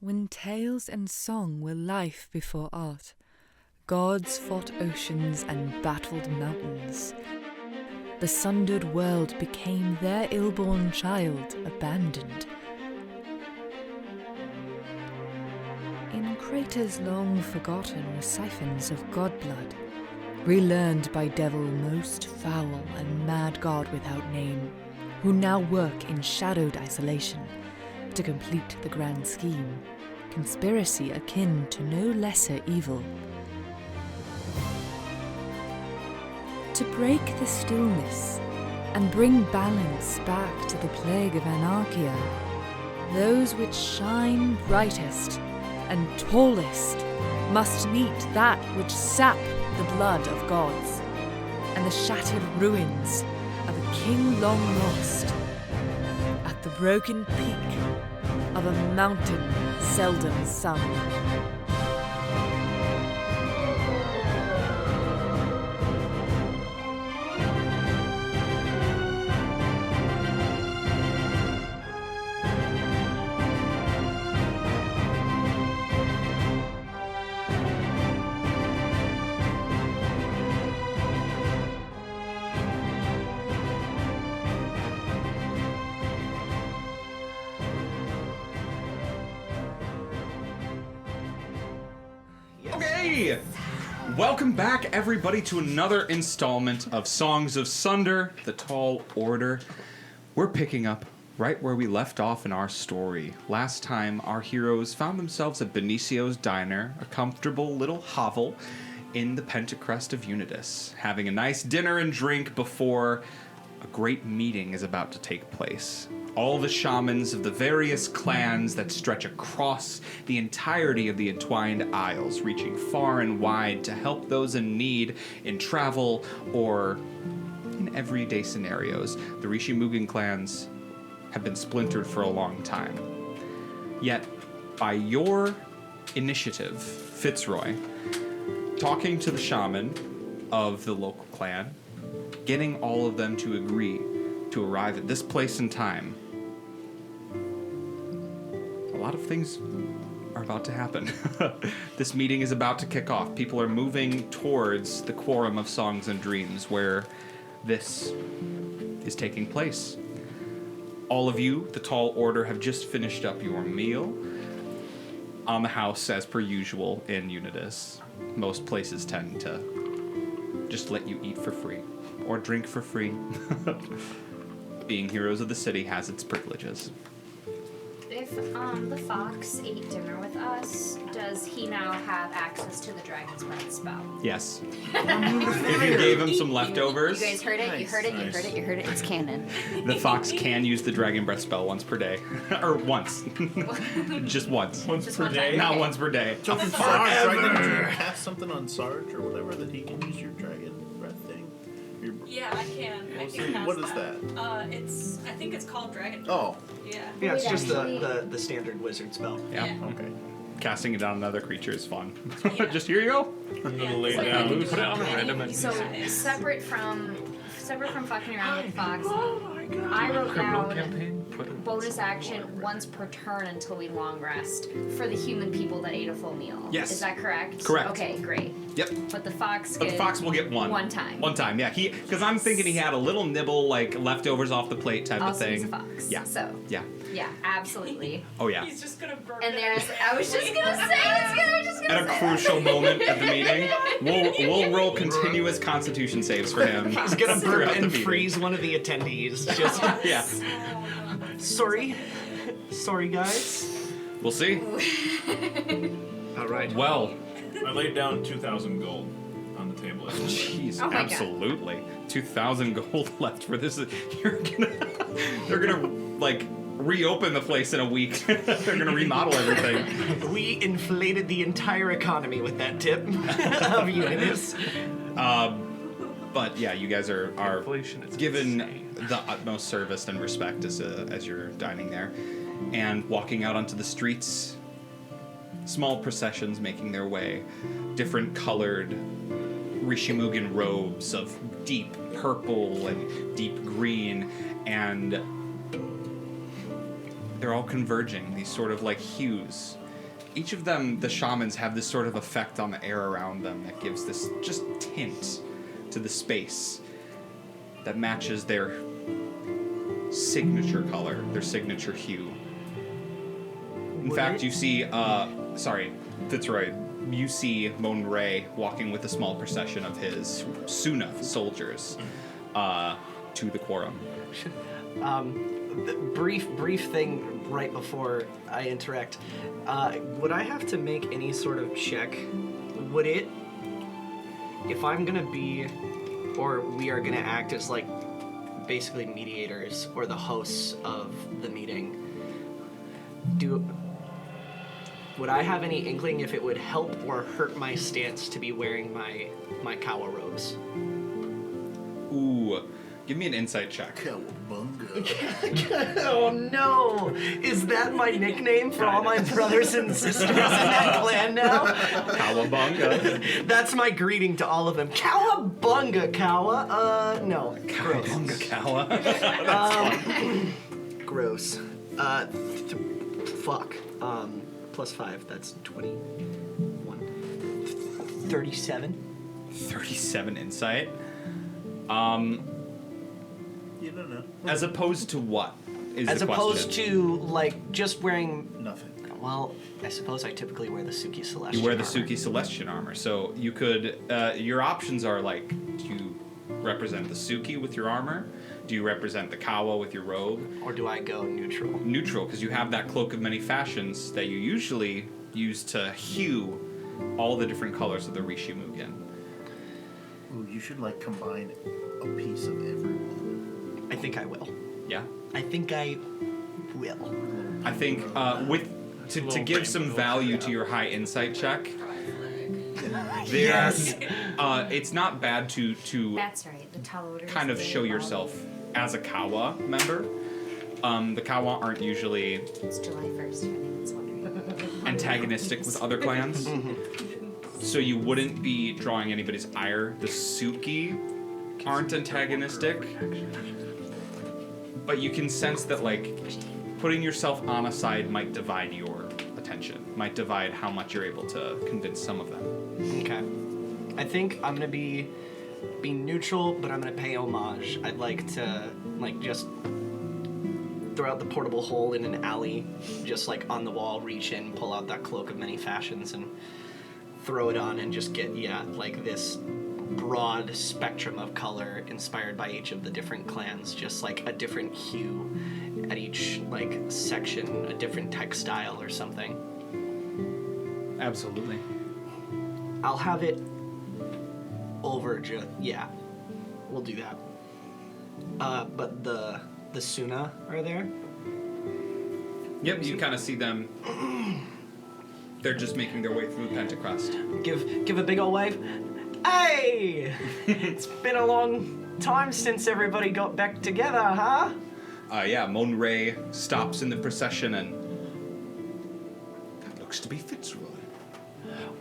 When tales and song were life before art, gods fought oceans and battled mountains. The sundered world became their ill-born child, abandoned. In craters long forgotten were siphons of godblood, relearned by devil most foul and mad god without name, who now work in shadowed isolation to complete the grand scheme, conspiracy akin to no lesser evil. To break the stillness and bring balance back to the plague of anarchia, those which shine brightest and tallest must meet that which sap the blood of gods, and the shattered ruins of a king long lost, at the broken peak of a mountain seldom sung. Welcome back, everybody, to another installment of Songs of Sunder, The Tall Order. We're picking up right where we left off in our story. Last time, our heroes found themselves at Benicio's Diner, a comfortable little hovel in the Pentacrest of Unitas, having a nice dinner and drink before a great meeting is about to take place. All the shamans of the various clans that stretch across the entirety of the Entwined Isles, reaching far and wide to help those in need in travel or in everyday scenarios. The Ri-shi Mugen clans have been splintered for a long time. Yet, by your initiative, Fitzroy, talking to the shaman of the local clan, getting all of them to agree to arrive at this place and time, a lot of things are about to happen. This meeting is about to kick off. People are moving towards the Quorum of Songs and Dreams, where this is taking place. All of you, the Tall Order, have just finished up your meal on the house as per usual in Unitas. Most places tend to just let you eat for free or drink for free. Being heroes of the city has its privileges. If the fox ate dinner with us, does he now have access to the dragon's breath spell? Yes. If you gave him some leftovers. You guys heard it? Nice. You heard it? Nice. You heard it? You heard it? It's canon. The fox can use the dragon breath spell once per day. Or once. Just once. Once Just per one day? time. Not once per day. So can Sarge, right? Do you have something on Sarge or whatever that he can use your dragon breath thing? Yeah, I can. I Well, can cast what is that? I think it's called Dragon. Oh, Yeah. Yeah, it's Wait, just actually- the standard wizard spell. Yeah. okay. Casting it on another creature is fun. Yeah. Just here you go. I'm Yeah. gonna lay Like, down. you can Put do it on a any- random and So separate from fucking around with Fox, Oh my god. I wrote criminal down campaign. Put it bonus action once per turn until we long rest for the human people that ate a full meal. Yes. Is that correct? Correct. Okay, great. Yep. But the fox But the fox will get one. One time. One time, yeah. Because I'm thinking he had a little nibble, like leftovers off the plate type of Also, thing. he's a fox. Yeah. So, Yeah. yeah, absolutely. Oh, yeah. He's just gonna burn And it. there's, I was just gonna say, At a crucial moment at the meeting, we'll roll continuous Constitution saves for him. He's gonna burn throughout the and meeting. freeze one of the attendees. Just Yeah. sorry, guys. We'll see. All right. Well, I laid down 2,000 gold on the table. jeez, Oh my God. absolutely. 2,000 gold left for this. They're gonna like reopen the place in a week. They're gonna remodel everything. We inflated the entire economy with that tip of Unitas. But yeah, you guys are Inflation is given insane. the utmost service and respect as you're dining there, and walking out onto the streets. Small processions making their way, different colored Ri-shi Mugen robes of deep purple and deep green, and they're all converging, these sort of like hues each of them, the shamans, have this sort of effect on the air around them that gives this just tint to the space that matches their signature color, their signature hue. In fact, you see, Fitzroy, you see Mon Ray walking with a small procession of his Suna soldiers to the quorum. Brief thing right before I interact. Would I have to make any sort of check? Would it, if I'm gonna be, or we are gonna act as like basically mediators or the hosts of the meeting, would I have any inkling if it would help or hurt my stance to be wearing my Kawa robes? Ooh, give me an insight check. Cowabunga. Oh no! Is that my nickname for all my brothers and sisters in that clan now? Cowabunga. That's my greeting to all of them. Cowabunga, Kawa. No. Cowabunga, Kawa. Gross. Fuck. +5, that's 21. 37. 37 insight. You don't know. As opposed to what is As the opposed question? to, like, just wearing... Nothing. Well, I suppose I typically wear the Suki Celestial You wear the armor. Suki Celestian armor, so you could. Your options are like: do you represent the Suki with your armor? Do you represent the Kawa with your robe? Or do I go neutral? Neutral, because you have that cloak of many fashions that you usually use to hue all the different colors of the Ri-shi Mugen. Ooh, you should like combine a piece of everyone. I think I will. Yeah, I think I will. I think to give some value to your high insight check. There's, it's not bad to That's right. The tall order. kind of show yourself as a Kawa member. The Kawa aren't usually It's July 1st. If anyone's wondering. antagonistic with other clans, so you wouldn't be drawing anybody's ire. The Suki aren't antagonistic, but you can sense that like putting yourself on a side might divide your attention, might divide how much you're able to convince some of them. Okay. I think I'm gonna be neutral, but I'm gonna pay homage. I'd like to like just throw out the portable hole in an alley, just like on the wall, reach in, pull out that cloak of many fashions, and throw it on, and just get like this broad spectrum of color inspired by each of the different clans, just like a different hue at each like section, a different textile or something. Absolutely. I'll have it over we'll do that. But the Suna are there? Yep, you kind of see them. They're just making their way through the Pentacrust. Give a big old wave. Hey! It's been a long time since everybody got back together, huh? Yeah, Mon Ray stops in the procession and that looks to be Fitzroy.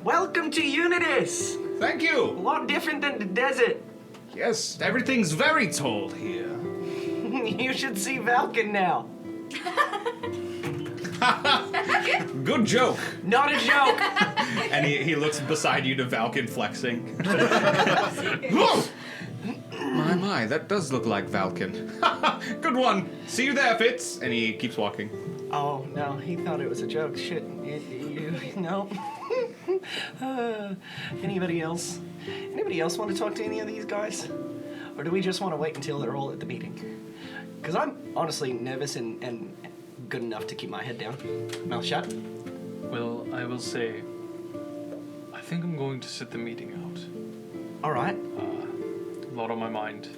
Welcome to Unitas! Thank A you! lot different than the desert. Yes, everything's very tall here. You should see Valkin now. Good joke. Not a joke. And he looks beside you to Valkin flexing. My, that does look like Valkin. Good one. See you there, Fitz. And he keeps walking. Oh, no, he thought it was a joke. Shit, no. Anybody else? Anybody else want to talk to any of these guys? Or do we just want to wait until they're all at the meeting? Because I'm honestly nervous and good enough to keep my head down. Mouth shut. Well, I will say, I think I'm going to sit the meeting out. All right. A lot on my mind.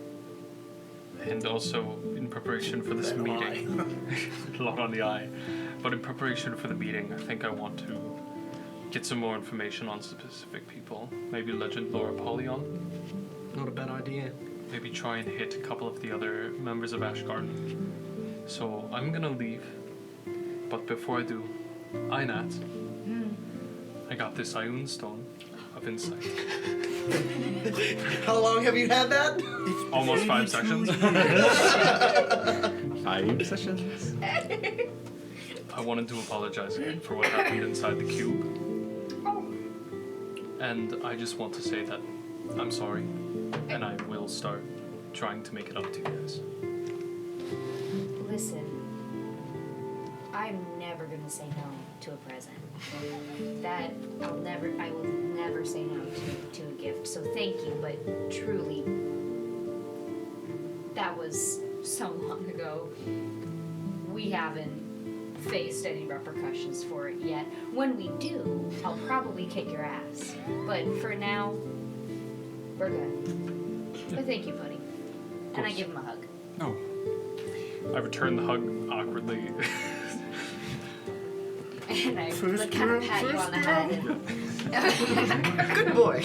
And also, in preparation for this meeting, a lot on the eye. But in preparation for the meeting, I think I want to get some more information on specific people. Maybe Legend Lore Apollyon. Not a bad idea. Maybe try and hit a couple of the other members of Ashgarden. So I'm gonna leave. But before I do, Aynat, I got this Ioun Stone of Insight. How long have you had that? Almost 5 sessions. 5 sessions. I wanted to apologize again for what happened inside the cube. And I just want to say that I'm sorry, and I will start trying to make it up to you guys. Listen, I'm never gonna say no to a present. That I will never say no to a gift. So thank you, but truly, that was so long ago. We haven't faced any repercussions for it yet. When we do, I'll probably kick your ass. But for now, we're good. But thank you, buddy. And I give him a hug. Oh. I return the hug awkwardly. And I kind of pat you on the head. Good boy.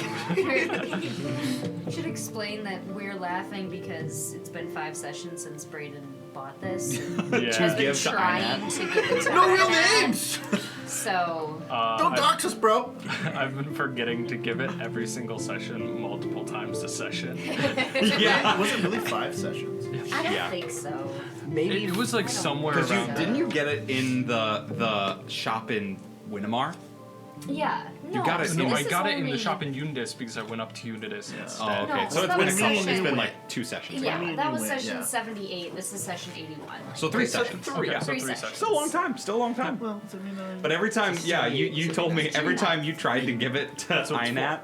Should explain that we're laughing because it's been 5 sessions since Brayden bought this. And Yeah. has been Give to trying to give it to No real Aynat. names! So, Don't dox us, bro! I've been forgetting to give it every single session, multiple times a session. Yeah. Was it really 5 sessions? I don't Yeah. think so. Maybe It was like somewhere Because around. didn't you get it in the shop in Winnemar? Yeah. No, got it- so No, this I is got it in only- the shop in Unidis because I went up to Unidis instead. Oh, okay. No, So it's that been was a couple. It's session- been like 2 sessions. Yeah, Me and that you was went, session yeah. 78. This is session 81. So 3 So sessions. 3. Okay, so 3 3 sessions. sessions. Still a long time. Still a long time. Well, I mean, But every time, yeah, you told me every time you tried to give it to That's what it's Aynat,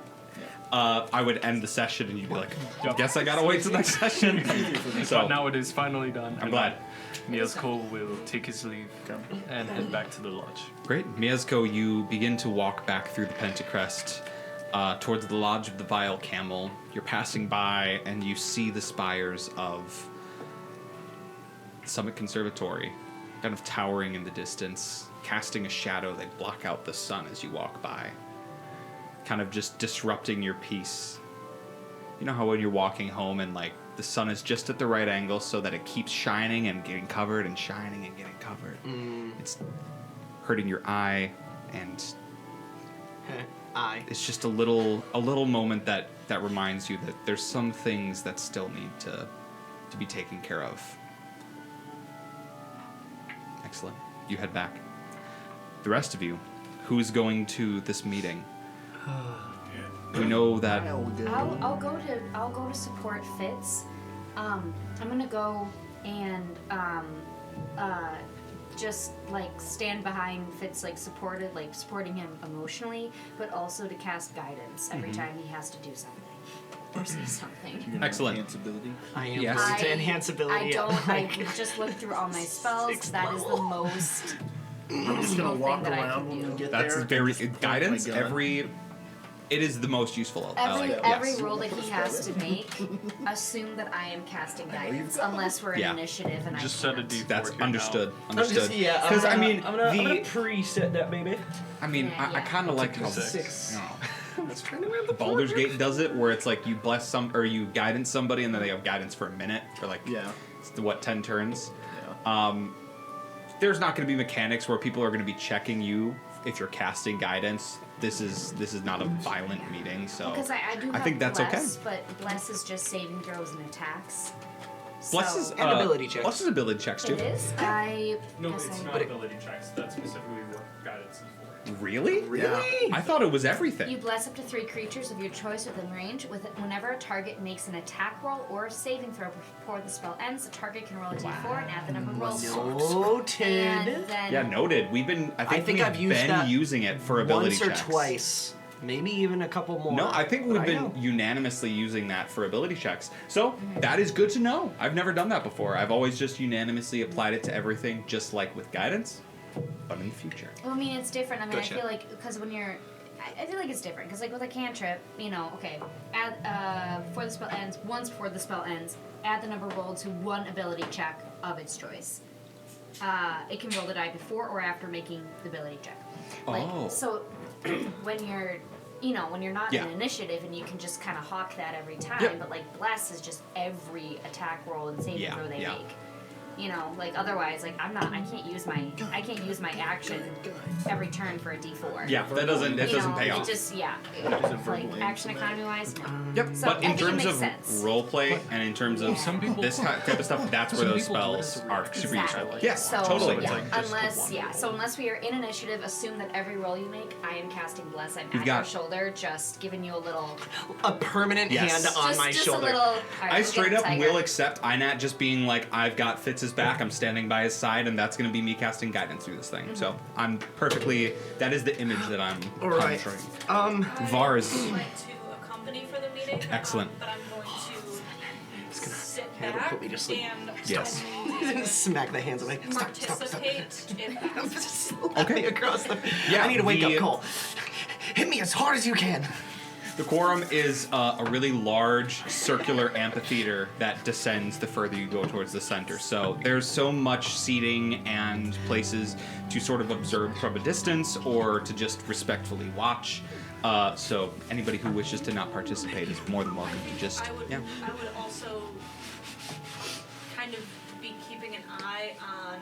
I would end the session and you'd be like, Yep. guess I gotta wait till next session. So But now it is finally done. I'm glad. Mieszko will take his leave Okay. and head back to the lodge. Great. Mieszko, you begin to walk back through the Pentacrest towards the Lodge of the Vile Camel. You're passing by and you see the spires of Summit Conservatory kind of towering in the distance, casting a shadow. They block out the sun as you walk by, kind of just disrupting your peace. You know how when you're walking home and like the sun is just at the right angle so that it keeps shining and getting covered and shining and getting covered. It's hurting your eye, and it's just a little moment that reminds you that there's some things that still need to be taken care of. Excellent. You head back. The rest of you, who's going to this meeting? We know that. I'll go to support Fitz. I'm gonna go and just like stand behind Fitz, like supporting him emotionally, but also to cast guidance every time he has to do something or say something. Excellent. Enhance ability. I am Yes. willing to enhance ability. I just looked through all my spells. 6th That is the level. most I'm just gonna useful walk thing that I around can when we do. get That's there. very and just point guidance. my gun. It is the most useful. Every yes. roll that he has to make, assume that I am casting guidance, unless we're in Yeah. initiative and Just I set a can't. D4 That's here now. understood. I'm Understood. just, yeah, Because I mean, I'm gonna preset that baby. I mean, Yeah, I yeah. kind of like how Six. you know, Baldur's Gate does it, where it's like you bless some or you guidance somebody, and then they have guidance for a minute for like Yeah. 10 turns. Yeah. There's not going to be mechanics where people are going to be checking you if you're casting guidance. This is not a violent meeting, so Because I do have I think that's bless, but bless is just saving throws and attacks. Bless So- is And ability checks. Bless is ability checks too. It is? I No, guess it's I- not But it- ability checks. That's specifically what guidance is for. Really? Really? I thought it was everything. You bless up to 3 creatures of your choice within range. Whenever a target makes an attack roll or a saving throw before the spell ends, the target can roll a d4 and add the number rolled. Noted. And then Yeah, noted. I think think we've I've used been that using it for ability Once or checks. twice. Maybe even a couple more. No, I think But we've I been know. unanimously using that for ability checks. So that is good to know. I've never done that before. I've always just unanimously applied it to everything, just like with guidance, but in the future. Well, I mean, it's different. I mean, Gotcha. I feel like because when you're, I feel like it's different because like with a cantrip, you know, okay, add before the spell ends, once before the spell ends, add the number rolled to one ability check of its choice. It can roll the die before or after making the ability check. Like, Oh. so when you're, when you're not Yeah. in initiative and you can just kind of hawk that every time, Yep. but like bless is just every attack roll and saving Yeah, throw they yeah. make. You know, like otherwise, like I can't use my action every turn for a D4. Yeah, that doesn't pay off. It just Is it like verbal action aim? economy wise, no. Yep, So but I in think it terms makes of sense. role play and in terms of Some people- this type of stuff, that's where Some those people do spells it. are super useful. Exactly. Yes, So, totally. it's yeah, like just the unless one. so unless we are in initiative, assume that every roll you make, I am casting bless. I'm You've at got- your shoulder, just giving you a little, A permanent Yes. hand on just, my just shoulder. a little. All right, I we'll straight get up Tiger. will accept Aynat just being like, I've got Fitz's back, I'm standing by his side, and that's going to be me casting guidance through this thing. So I'm perfectly, that is the image that I'm Alright. conjuring. Vars. I would like to accompany for the meeting. Excellent. But I'm going to sit It'll back put me to sleep. and Yes. Smack the hands away. Stop. participate in that. Slap Okay. me across the. Yeah, I need a wake the- up call. Hit me as hard as you can. The quorum is a really large circular amphitheater that descends the further you go towards the center. So there's so much seating and places to sort of observe from a distance or to just respectfully watch. So anybody who wishes to not participate is more than welcome to just, I would also kind of be keeping an eye on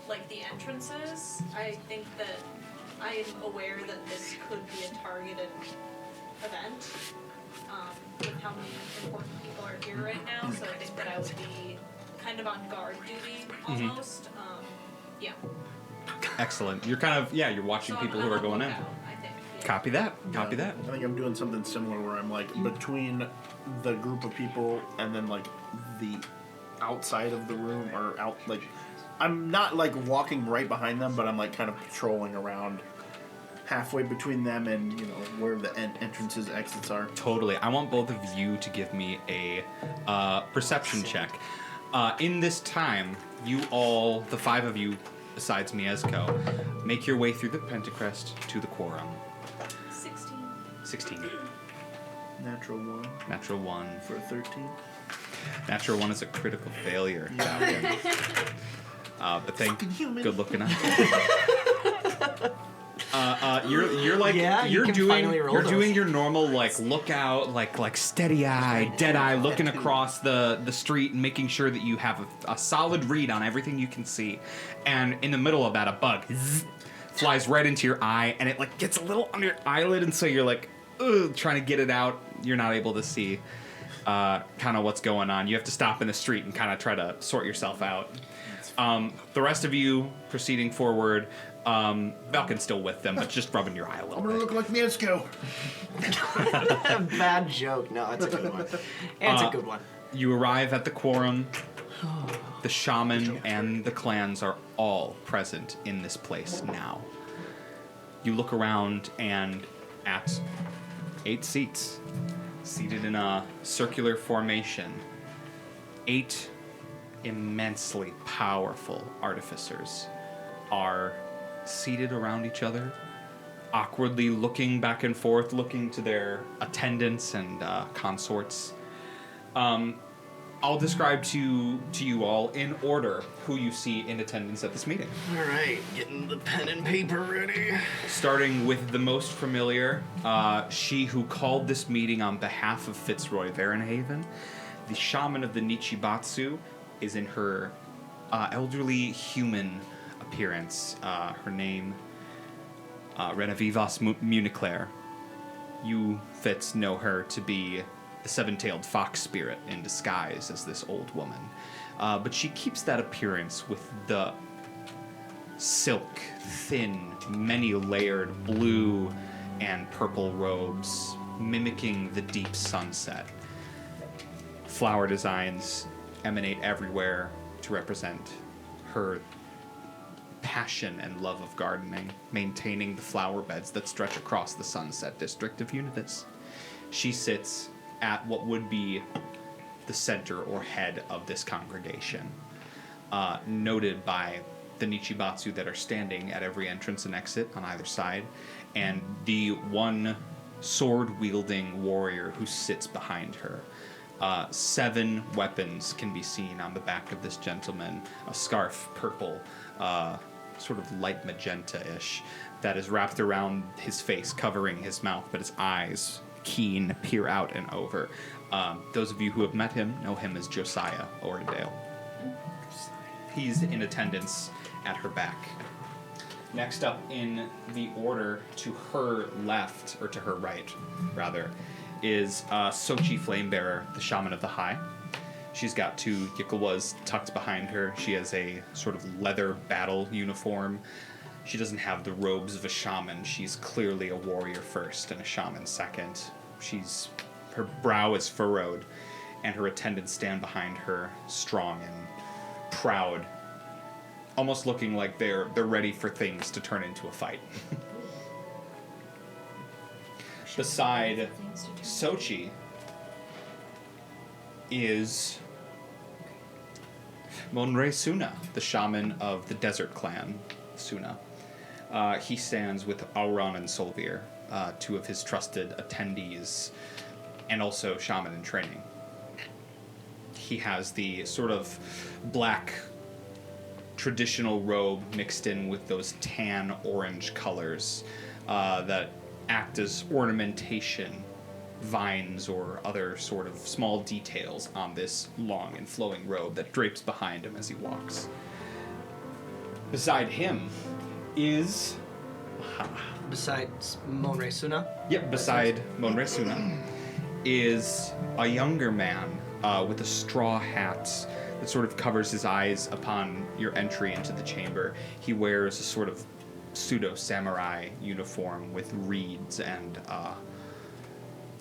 like the entrances. I think that I am aware that this could be a targeted event with how many important people are here right now. So I think that I would be kind of on guard duty almost. Yeah. Excellent. You're kind of, you're watching So people I'm who are on going in. lookout, I think. Yeah. Copy that. Copy that. I think I'm doing something similar where I'm like between the group of people and then like the outside of the room or out like I'm not like walking right behind them, but I'm like kind of patrolling around halfway between them and where the entrances, exits are. Totally. I want both of you to give me a perception check. In this time, you all, the 5 of you, besides Mieszko, make your way through the Pentacrest to the Quorum. 16. Natural 1 Natural 1. for a 13. Natural 1 is a critical failure. But thank Fucking human. good looking up. You're like Yeah, you can finally roll you're those. doing your normal like look out like steady eye, dead eye, looking across the street and making sure that you have a solid read on everything you can see. And in the middle of that, a bug flies right into your eye, and it like gets a little under your eyelid, and so you're like trying to get it out. You're not able to see kind of what's going on. You have to stop in the street and kind of try to sort yourself out. The rest of you proceeding forward. Valkin's still with them, but just rubbing your eye a little I'm gonna bit. look like Mieszko. Bad joke. No, it's a good one. It's a good one. You arrive at the Quorum. The Shaman and the clans are all present in this place now. You look around and at 8 seats, seated in a circular formation, 8 immensely powerful artificers are seated around each other, awkwardly looking back and forth, looking to their attendants and consorts. I'll describe to you all in order who you see in attendance at this meeting. All right, getting the pen and paper ready. Starting with the most familiar, she who called this meeting on behalf of Fitzroy Verrenhaven, the shaman of the Nichibatsu, is in her elderly human appearance. Her name, Renavivas Municlair. You, Fitz, know her to be the seven-tailed fox spirit in disguise as this old woman. But she keeps that appearance with the silk, thin, many-layered blue and purple robes, mimicking the deep sunset. Flower designs emanate everywhere to represent her passion and love of gardening, maintaining the flower beds that stretch across the Sunset District of Unitas. She sits at what would be the center or head of this congregation, noted by the Nichibatsu that are standing at every entrance and exit on either side, and the one sword-wielding warrior who sits behind her. 7 weapons can be seen on the back of this gentleman. A scarf, purple, sort of light magenta-ish, that is wrapped around his face, covering his mouth, but his eyes, keen, peer out and over. Those of you who have met him know him as Josiah Oradale. he's in attendance at her back. Next up in the order to her left, or to her right, rather, is Sochi Flamebearer, the Shaman of the High. She's got 2 Yikawas tucked behind her. She has a sort of leather battle uniform. She doesn't have the robes of a shaman. She's clearly a warrior first and a shaman second. Her brow is furrowed, and her attendants stand behind her, strong and proud, almost looking like they're ready for things to turn into a fight. Beside Sochi is Monre Suna, the shaman of the desert clan, Suna. He stands with Auron and Solvir, 2 of his trusted attendees, and also shaman in training. He has the sort of black traditional robe mixed in with those tan orange colors that act as ornamentation, vines or other sort of small details on this long and flowing robe that drapes behind him as he walks. Beside him is... Besides Monre Suna? Yep, beside Monre Suna is a younger man with a straw hat that sort of covers his eyes upon your entry into the chamber. He wears a sort of pseudo-samurai uniform with reeds and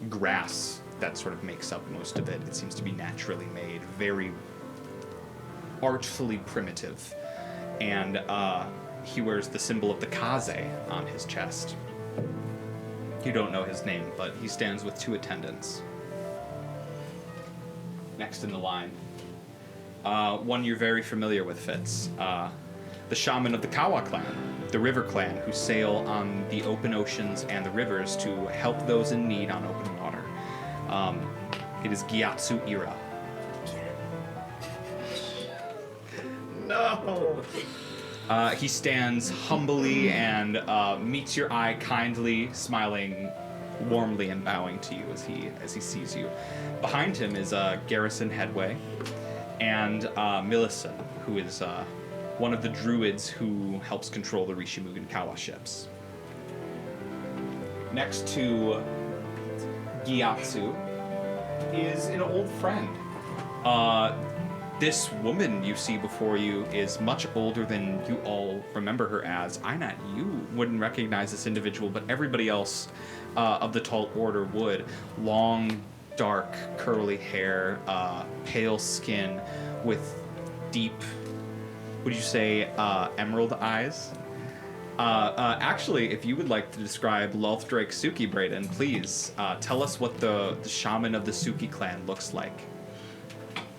grass that sort of makes up most of it. It seems to be naturally made, very artfully primitive. And he wears the symbol of the Kaze on his chest. You don't know his name, but he stands with 2 attendants. Next in the line, one you're very familiar with, Fitz. The shaman of the Kawa clan, the river clan, who sail on the open oceans and the rivers to help those in need on open water. It is Gyatso Ira. No! He stands humbly and meets your eye kindly, smiling warmly and bowing to you as he sees you. Behind him is Garrison Headway and Millicent, who is one of the druids who helps control the Ri-shi Mugen Kawa ships. Next to Gyatso is an old friend. This woman you see before you is much older than you all remember her as. Aynat, you wouldn't recognize this individual, but everybody else of the Tall Order would. Long, dark, curly hair, pale skin with deep, would you say, emerald eyes? Actually, if you would like to describe Lulthdrake Suki, Brayden, please tell us what the shaman of the Suki clan looks like.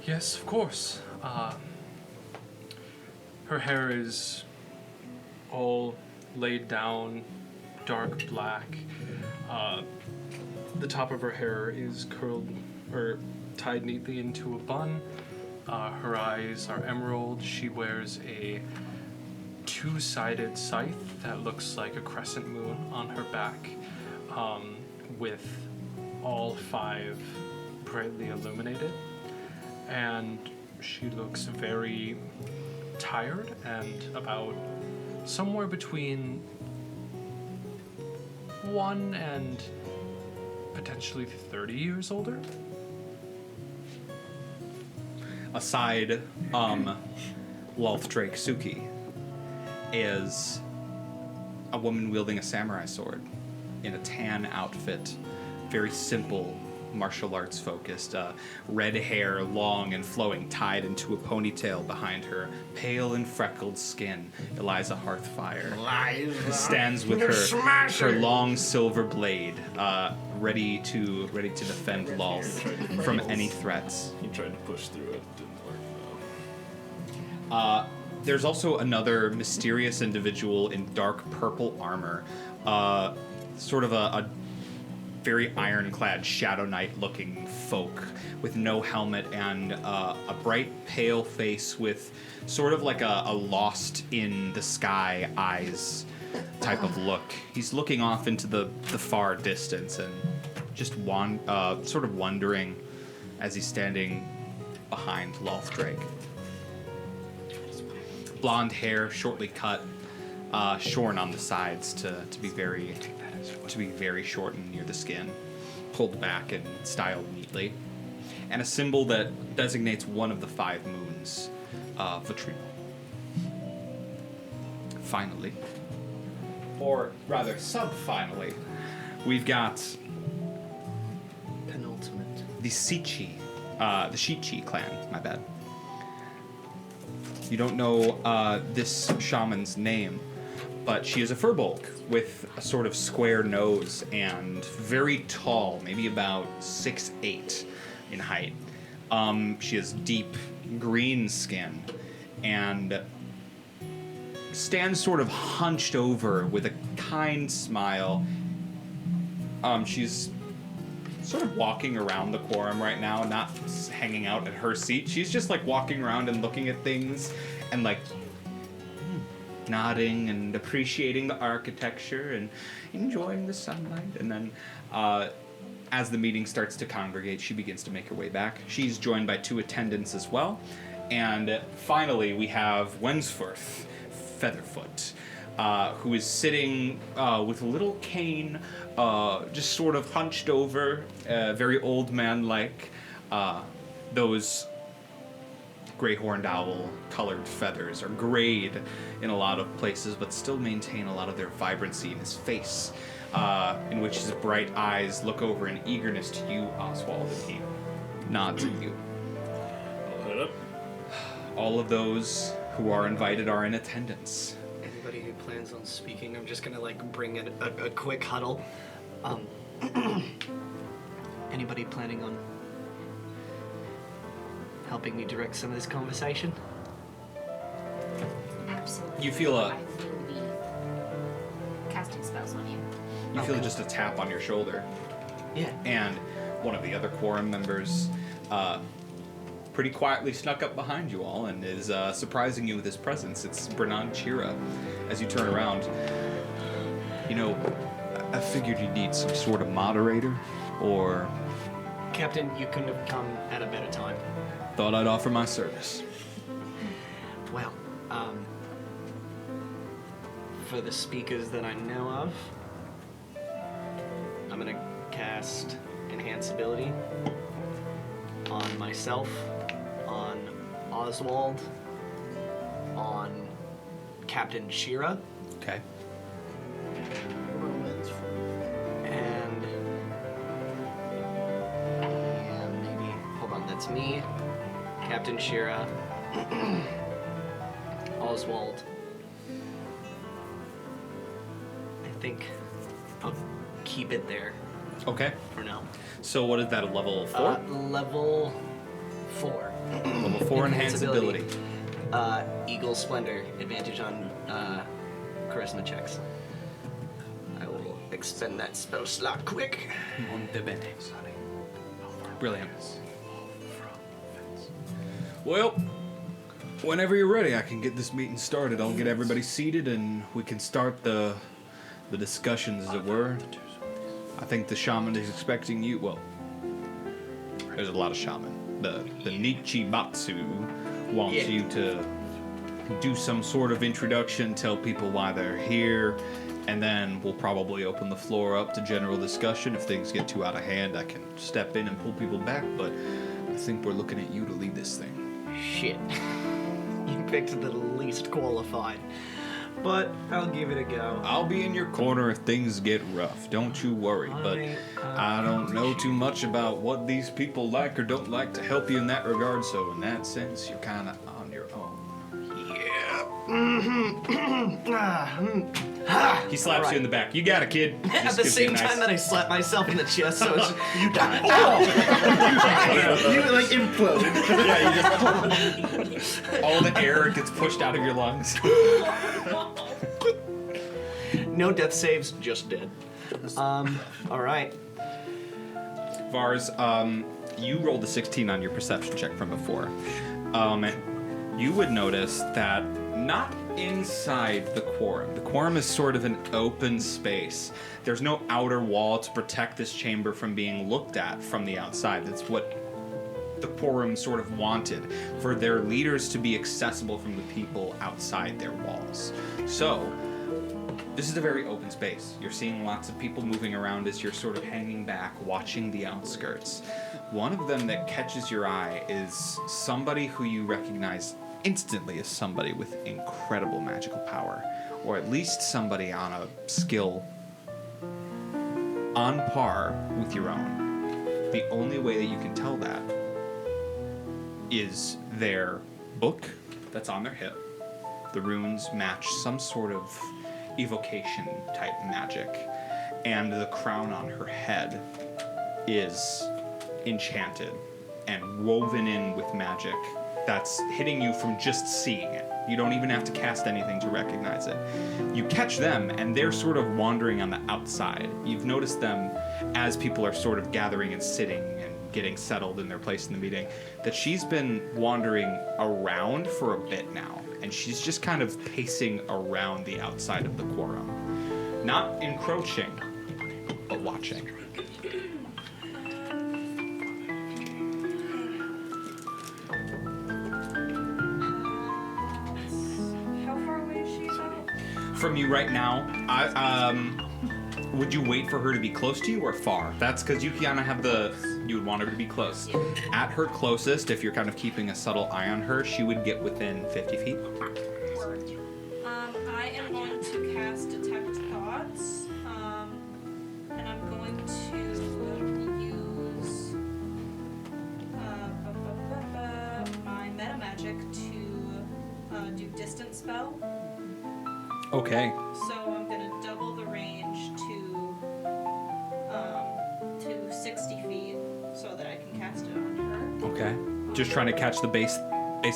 Yes, of course. Her hair is all laid down, dark black. The top of her hair is curled or tied neatly into a bun. Her eyes are emerald. She wears a 2-sided scythe that looks like a crescent moon on her back, with all 5 brightly illuminated. And she looks very tired and about somewhere between 1 and potentially 30 years older. Aside, Lulthdrake Suki is a woman wielding a samurai sword in a tan outfit, very simple, martial arts focused, red hair, long and flowing, tied into a ponytail behind her, pale and freckled skin. Eliza Hearthfire stands with her long silver blade, ready to defend Lulth from any threats. He tried to push through it, didn't work though. There's also another mysterious individual in dark purple armor, sort of a very ironclad Shadow Knight-looking folk with no helmet and a bright, pale face with sort of like a lost-in-the-sky eyes type of look. He's looking off into the far distance and just sort of wondering as he's standing behind Lulthdrake. blonde hair, shortly cut, shorn on the sides to be very short and near the skin, pulled back and styled neatly, and a symbol that designates one of the 5 moons, Vitrino. Finally, or rather sub-finally, we've got Penultimate. the Shichi clan, my bad. You don't know this shaman's name, but she is a furbolg with a sort of square nose and very tall, maybe about 6'8" in height. She has deep green skin and stands sort of hunched over with a kind smile. She's sort of walking around the quorum right now, not hanging out at her seat. She's just like walking around and looking at things and like nodding and appreciating the architecture and enjoying the sunlight. And then as the meeting starts to congregate, she begins to make her way back. She's joined by 2 attendants as well. And finally, we have Wensforth Featherfoot, who is sitting with a little cane, just sort of hunched over, very old man-like. Those gray horned owl colored feathers are grayed in a lot of places, but still maintain a lot of their vibrancy in his face, in which his bright eyes look over in eagerness to you, Ozwald, and he nods at you. I'll head up. All of those who are invited are in attendance. Anybody who plans on speaking, I'm just gonna like bring in a quick huddle. Anybody planning on helping me direct some of this conversation? Absolutely. You feel a- I will be casting spells on you. You feel just a tap on your shoulder, Yeah. and one of the other quorum members pretty quietly snuck up behind you all and is surprising you with his presence. It's Brennan Chira. As you turn around, you know, I figured you'd need some sort of moderator, or Captain, you couldn't have come at a better time. thought I'd offer my service. Well, for the speakers that I know of, I'm gonna cast Enhance Ability on myself, on Ozwald, on Captain Shira, Okay. and maybe, hold on, that's me, Captain Shira, Ozwald. I think I'll keep it there Okay. for now. So what is that, a level 4? Level 4. Level 4 enhanced ability. Eagle Splendor, advantage on charisma checks. I will expend that spell slot quick. Brilliant. Well, whenever you're ready, I can get this meeting started. I'll get everybody seated and we can start the discussions, as it were. I think the shaman is expecting you. Well, there's a lot of shaman. The Nichibatsu wants you to do some sort of introduction, tell people why they're here, and then we'll probably open the floor up to general discussion. If things get too out of hand, I can step in and pull people back, but I think we're looking at you to lead this thing. Shit. You picked the least qualified. But I'll give it a go. I'll be in your corner if things get rough. Don't you worry. But I don't know too much about what these people like or don't like to help you in that regard. So in that sense, you're kind of on your own. He slaps you in the back. You got it, kid. At Just the gives you a same nice- time that I slap myself in the chest, so it's You died. You like imploded. Yeah, you just all the air gets pushed out of your lungs. no death saves, just dead. All right. Vars, you rolled a 16 on your perception check from before. You would notice that not inside the quorum. The quorum is sort of an open space. There's no outer wall to protect this chamber from being looked at from the outside. That's what the quorum sort of wanted, for their leaders to be accessible from the people outside their walls. So, this is a very open space. You're seeing lots of people moving around as you're sort of hanging back, watching the outskirts. One of them that catches your eye is somebody who you recognize instantly as somebody with incredible magical power, or at least somebody on a skill on par with your own. The only way that you can tell that is their book that's on their hip. The runes match some sort of evocation type magic, and the crown on her head is enchanted and woven in with magic that's hitting you from just seeing it. You don't even have to cast anything to recognize it. You catch them, and they're sort of wandering on the outside. You've noticed them as people are sort of gathering and sitting and getting settled in their place in the meeting, that she's been wandering around for a bit now, and she's just kind of pacing around the outside of the quorum. Not encroaching, but watching. How far away is she about? From you right now, would you wait for her to be close to you or far? That's because you kind of have you would want her to be close. At her closest, if you're kind of keeping a subtle eye on her, she would get within 50 feet. I am going to cast Detect Thoughts, and I'm going to use my meta magic to do Distance Spell. Okay. So I'm going to double the range to 60 feet so that I can cast it on her. Okay. Just trying to catch the base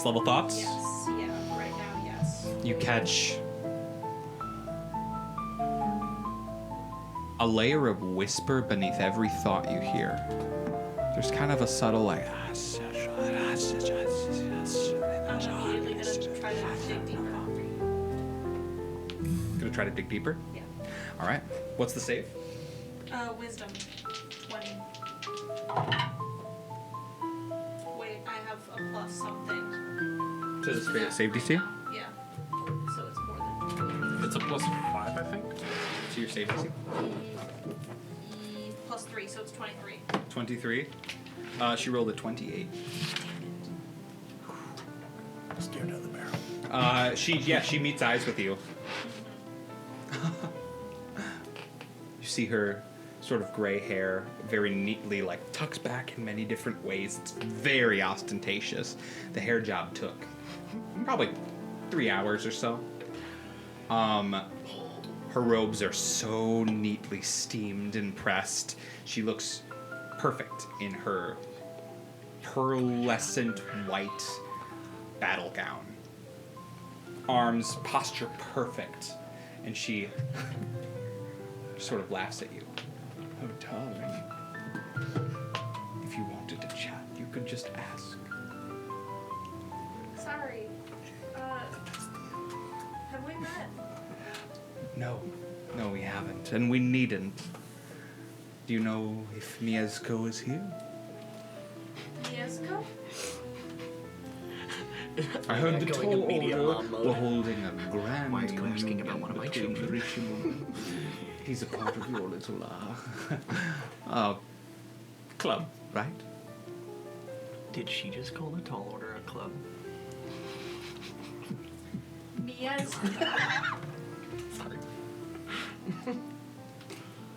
level thoughts? Yes, yeah, right now, yes. You catch a layer of whisper beneath every thought you hear. There's kind of a subtle like I'm immediately going to try to dig deeper. Gonna try to dig deeper? Yeah. Alright. What's the save? Wisdom. 20. Wait, I have a plus something. To the save DC? Yeah. So it's more than It's a +5, I think. To your save DC? plus 3, so it's 23. 23. She rolled a 28. Stared down the barrel. She meets eyes with you. You see her sort of gray hair very neatly tucks back in many different ways. It's very ostentatious. The hair job took probably 3 hours or so. Her robes are so neatly steamed and pressed. She looks perfect in her pearlescent white battle gown. Arms, posture perfect. And she sort of laughs at you. Oh, darling. If you wanted to chat, you could just ask. Sorry. Have we met? No, we haven't, and we needn't. Do you know if Mieszko is here? Mieszko? I heard the Going tall immediate order mom mode. were holding a grand Why are you asking about one of my between children? Ri-shi Mugen. He's a part of your little club, right? Did she just call the Tall Order a club? Mieszko. Sorry.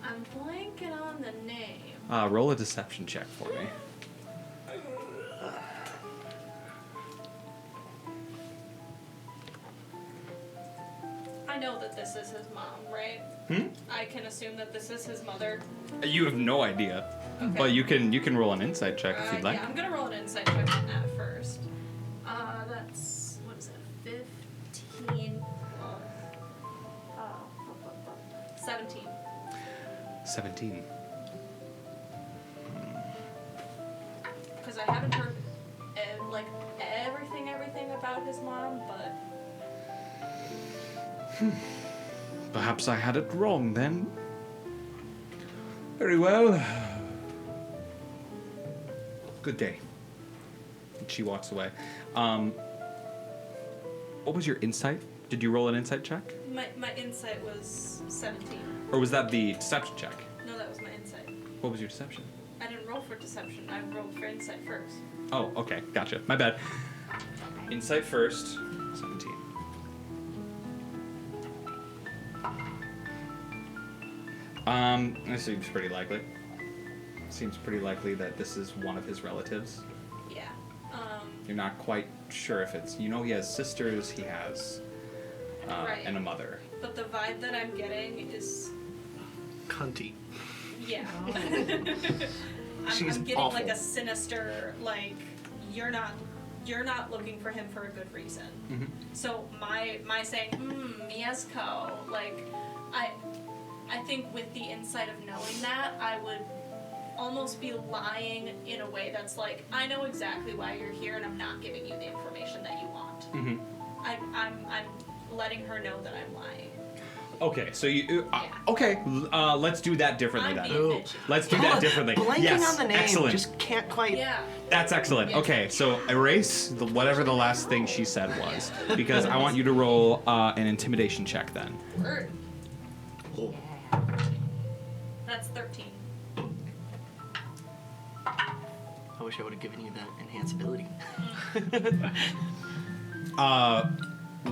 I'm blanking on the name. Roll a deception check for me. I know that this is his mom, right? I can assume that this is his mother. You have no idea, Okay. but you can roll an insight check if you'd like. Yeah, I'm gonna roll an insight check on that first. That's what is it? 15. 17. 17. Because I haven't heard everything about his mom, but Perhaps I had it wrong then. Very well. Good day. She walks away. What was your insight? Did you roll an insight check? My insight was 17. Or was that the deception check? No, that was my insight. What was your deception? I didn't roll for deception. I rolled for insight first. Oh, okay. Gotcha. My bad. Insight first. 17. This seems pretty likely. Seems pretty likely that this is one of his relatives. Yeah. You're not quite sure if it's... You know he has sisters, he has... Right. And a mother. But the vibe that I'm getting is... Cunty. Yeah. She's I'm getting awful. like a sinister, like, you're not looking for him for a good reason. Mm-hmm. So my saying, Mieszko, like, I think with the insight of knowing that, I would almost be lying in a way that's like, I know exactly why you're here and I'm not giving you the information that you want. Mm-hmm. I'm letting her know that I'm lying. Okay, so you... Yeah. Okay, let's do that differently I'm then. being bitchy. Let's do that differently. Blanking Yes, on the name, excellent. just can't quite. Yeah. That's excellent. Yeah. Okay, so erase whatever the last thing she said was, because I want you to roll an intimidation check then. Word. Oh. That's 13. I wish I would have given you that enhanceability.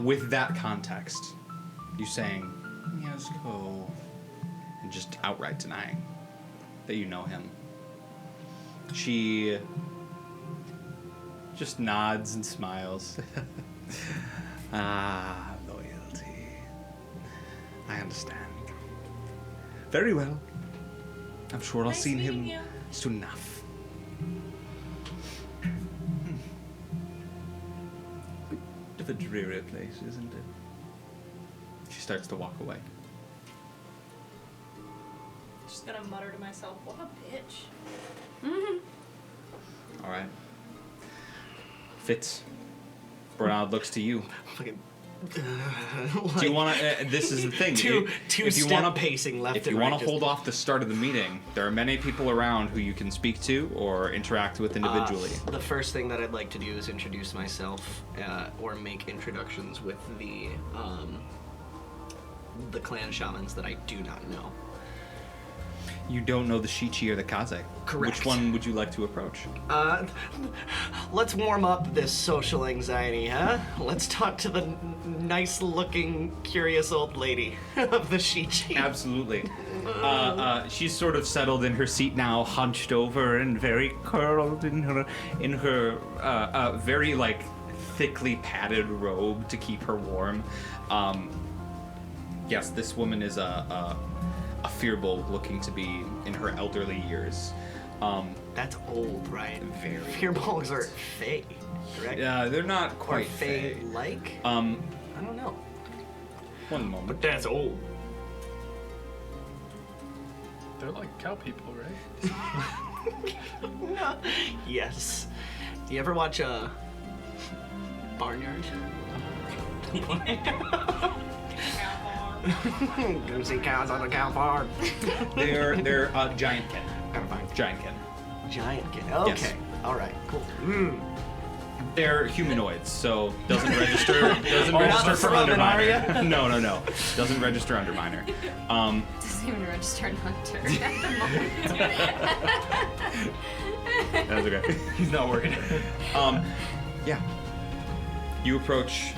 With that context, you saying Mieszko and just outright denying that you know him. She just nods and smiles. Loyalty. I understand. Very well. I'm sure I'll Nice see him meeting you. soon enough. Bit of a dreary place, isn't it? She starts to walk away. Just gonna mutter to myself, what a bitch. All right. Fitz. Bernard looks to you. Fucking. Do you want to? This is the thing. Two if you step wanna, pacing left If and you right. want to hold off the start of the meeting, there are many people around who you can speak to or interact with individually. The first thing that I'd like to do is introduce myself, or make introductions with the clan shamans that I do not know. You don't know the Shichi or the Kaze. Correct. Which one would you like to approach? Let's warm up this social anxiety, huh? Let's talk to the nice-looking, curious old lady of the Shichi. Absolutely. She's sort of settled in her seat now, hunched over and very curled in her very like thickly padded robe to keep her warm. Yes, this woman is a Fearbold, looking to be in her elderly years. That's old, right? Very. Fearbolgs are fae, correct? They're not Or quite fae. fae-like? I don't know. One moment. That's old. They're like cow people, right? Yes. Do you ever watch Barnyard? Go see cows on a cow farm. They're giant kin. Gotta find Giant kin. giant kid. Okay. Yes. All right. Cool. They're humanoids, so doesn't register. Doesn't Oh, register not for the Roman Underminer. No. Doesn't register Underminer. Doesn't even register in Hunter at the moment. That's okay. He's not worried. Yeah. You approach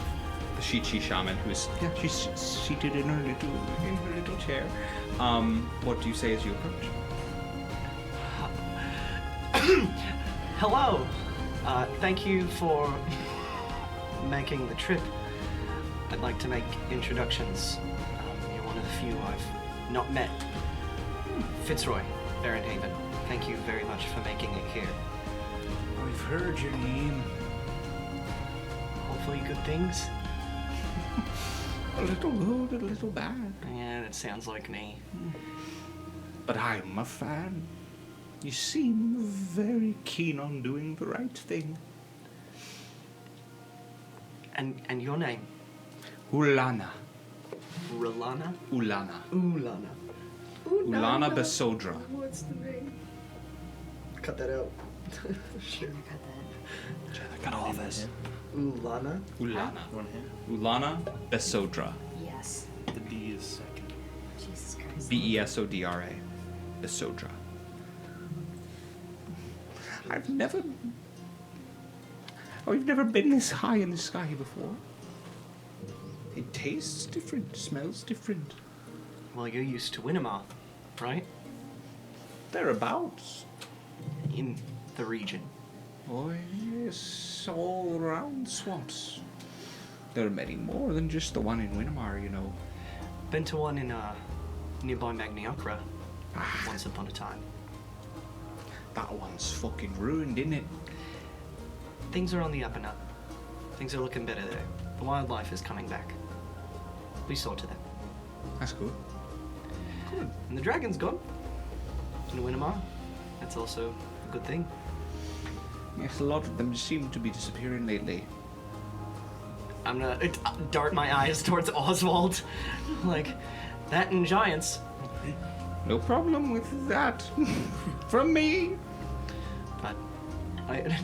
the Shichi shaman, who's she's seated in her little chair. What do you say as you approach? Hello. Thank you for making the trip. I'd like to make introductions. You're one of the few I've not met. Fitzroy Verrenhaven. Thank you very much for making it here. I've heard your name. Hopefully good things. A little good, a little bad. Yeah, that sounds like me. But I'm a fan. You seem very keen on doing the right thing. And your name? Ulana. Rolana? Ulana. Ulana. Ulana Besodra. What's the name? Cut that out. Sure. Got all of this. Ulana. Ulana. One hand. Ulana Besodra. Yes. The D is second. Jesus Christ. Besodra. Besodra. I've never been this high in the sky before. It tastes different, smells different. Well, you're used to Winnemar, right? Thereabouts. In the region. Oh, yes, all around swamps. There are many more than just the one in Winnemar, you know. Been to one in nearby Magniacra once upon a time. That one's fucking ruined, isn't it? Things are on the up and up. Things are looking better there. The wildlife is coming back. We saw to them. That's good. And the dragon's gone. In Winnemar. That's also a good thing. Yes, a lot of them seem to be disappearing lately. I'm gonna dart my eyes towards Ozwald. Like, that and giants. No problem with that. From me. But,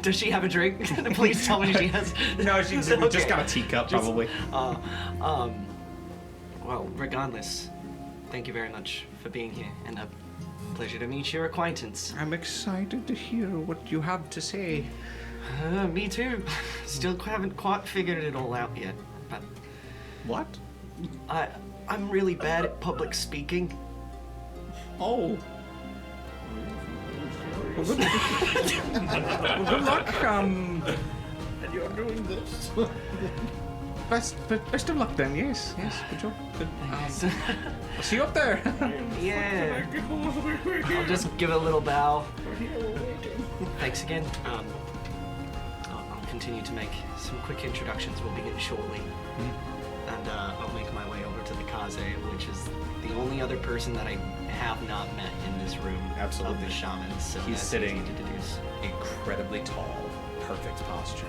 does she have a drink? Please tell me she has. No, she's Okay. just got a teacup, Just- probably. Well, regardless, thank you very much for being here, and a pleasure to meet your acquaintance. I'm excited to hear what you have to say. Me too. Still haven't quite figured it all out yet, but What? I'm really bad at public speaking. Oh. Well, good luck. And you're doing this. Best of luck then. Yes. Good job. Good. Thanks. I'll see you up there. Yeah. I'll just give a little bow. Thanks again. I'll continue to make some quick introductions. We'll begin shortly. And I'll make my way over to the Kaze, which is the only other person that I have not met in this room. Absolutely. Of the Shaman. So He's that's sitting easy to deduce. incredibly tall, perfect posture.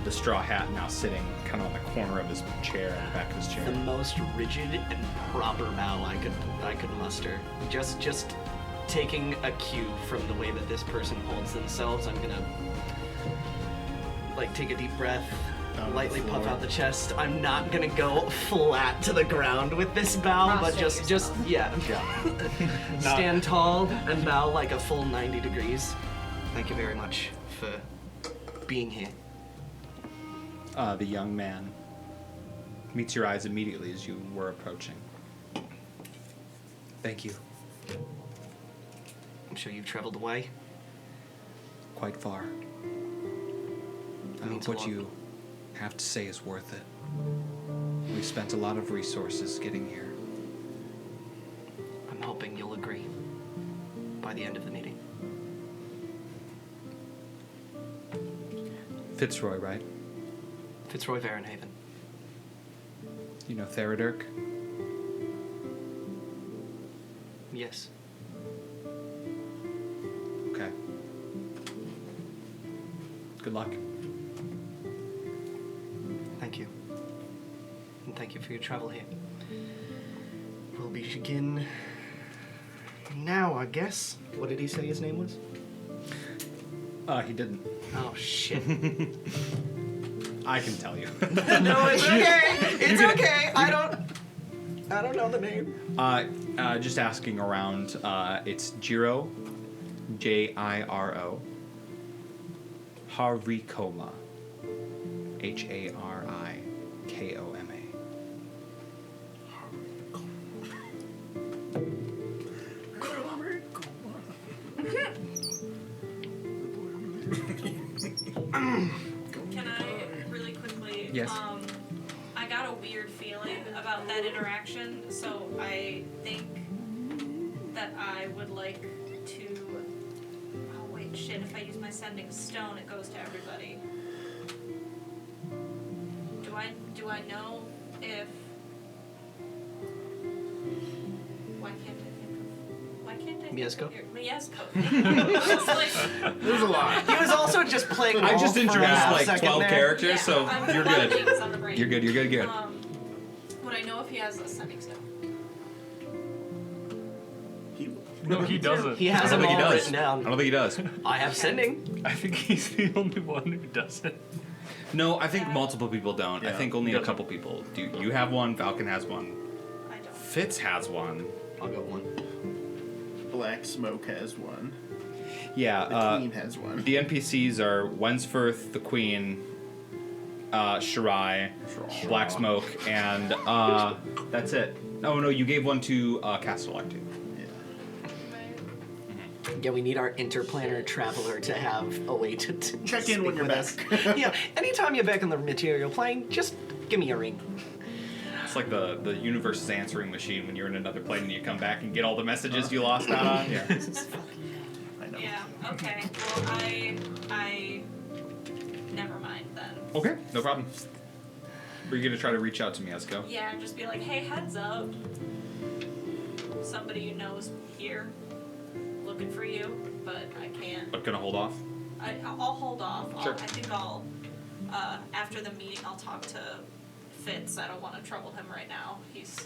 The straw hat now sitting kind of on the corner of his chair, in the back of his chair. The most rigid and proper bow I could muster. Just taking a cue from the way that this person holds themselves, I'm gonna like take a deep breath, lightly puff out the chest. I'm not gonna go flat to the ground with this bow, but just yeah. Stand tall and bow like a full 90 degrees. Thank you very much for being here. The young man meets your eyes immediately as you were approaching. Thank you. I'm sure you've traveled away. Quite far. I means hope a what lot. you have to say is worth it. We've spent a lot of resources getting here. I'm hoping you'll agree by the end of the meeting. Fitzroy, right? Fitzroy Verrenhaven. You know Theradirk? Yes. Okay. Good luck. Thank you. And thank you for your travel here. We'll begin now, I guess. What did he say his name was? He didn't. Oh, shit. I can tell you. No, it's okay. It's okay. I don't know the name. Just asking around, it's Jiro, Jiro, Harikoma, Harikoma. Can I really quickly? Yes. I got a weird feeling about that interaction, so I think that I would like to. Oh wait, shit! If I use my sending stone, it goes to everybody. Do I know if? Why can't I think of? Mieszko? Mieszko. It's like, There's a lot. He was also just playing I just golf for introduced a like second 12 there. characters, yeah, so I'm you're a lot of good. things on the brain. You're good. Would I know if he has a sending stone? He No, he doesn't. He has I don't them think he all does. written I down. don't think he does. I have sending. I think he's the only one who doesn't. No, I think multiple people don't. I Yeah. think only a Doesn't. couple people do. You have one. Valkin has one. I don't. Fitz has one. I'll go one. Black Smoke has one. Yeah. The Queen has one. The NPCs are Wensforth, the Queen, Shirai, Black Smoke, and that's it. Oh no, you gave one to Castellar too. Yeah, we need our interplanar traveler to have a way to Check in when speak you're with back. us. Yeah, anytime you're back on the material plane, just give me a ring. It's like the universe's answering machine when you're in another plane and you come back and get all the messages you lost out on. Yeah. I know. Yeah. Okay. Well, I. Never mind then. Okay, no problem. Are you gonna try to reach out to Mieszko? Yeah, and just be like, hey, heads up. Somebody you know is here, looking for you, but I can't. But gonna hold off. I'll hold off. Sure. I think I'll. After the meeting, I'll talk to Fitz. I don't want to trouble him right now. He's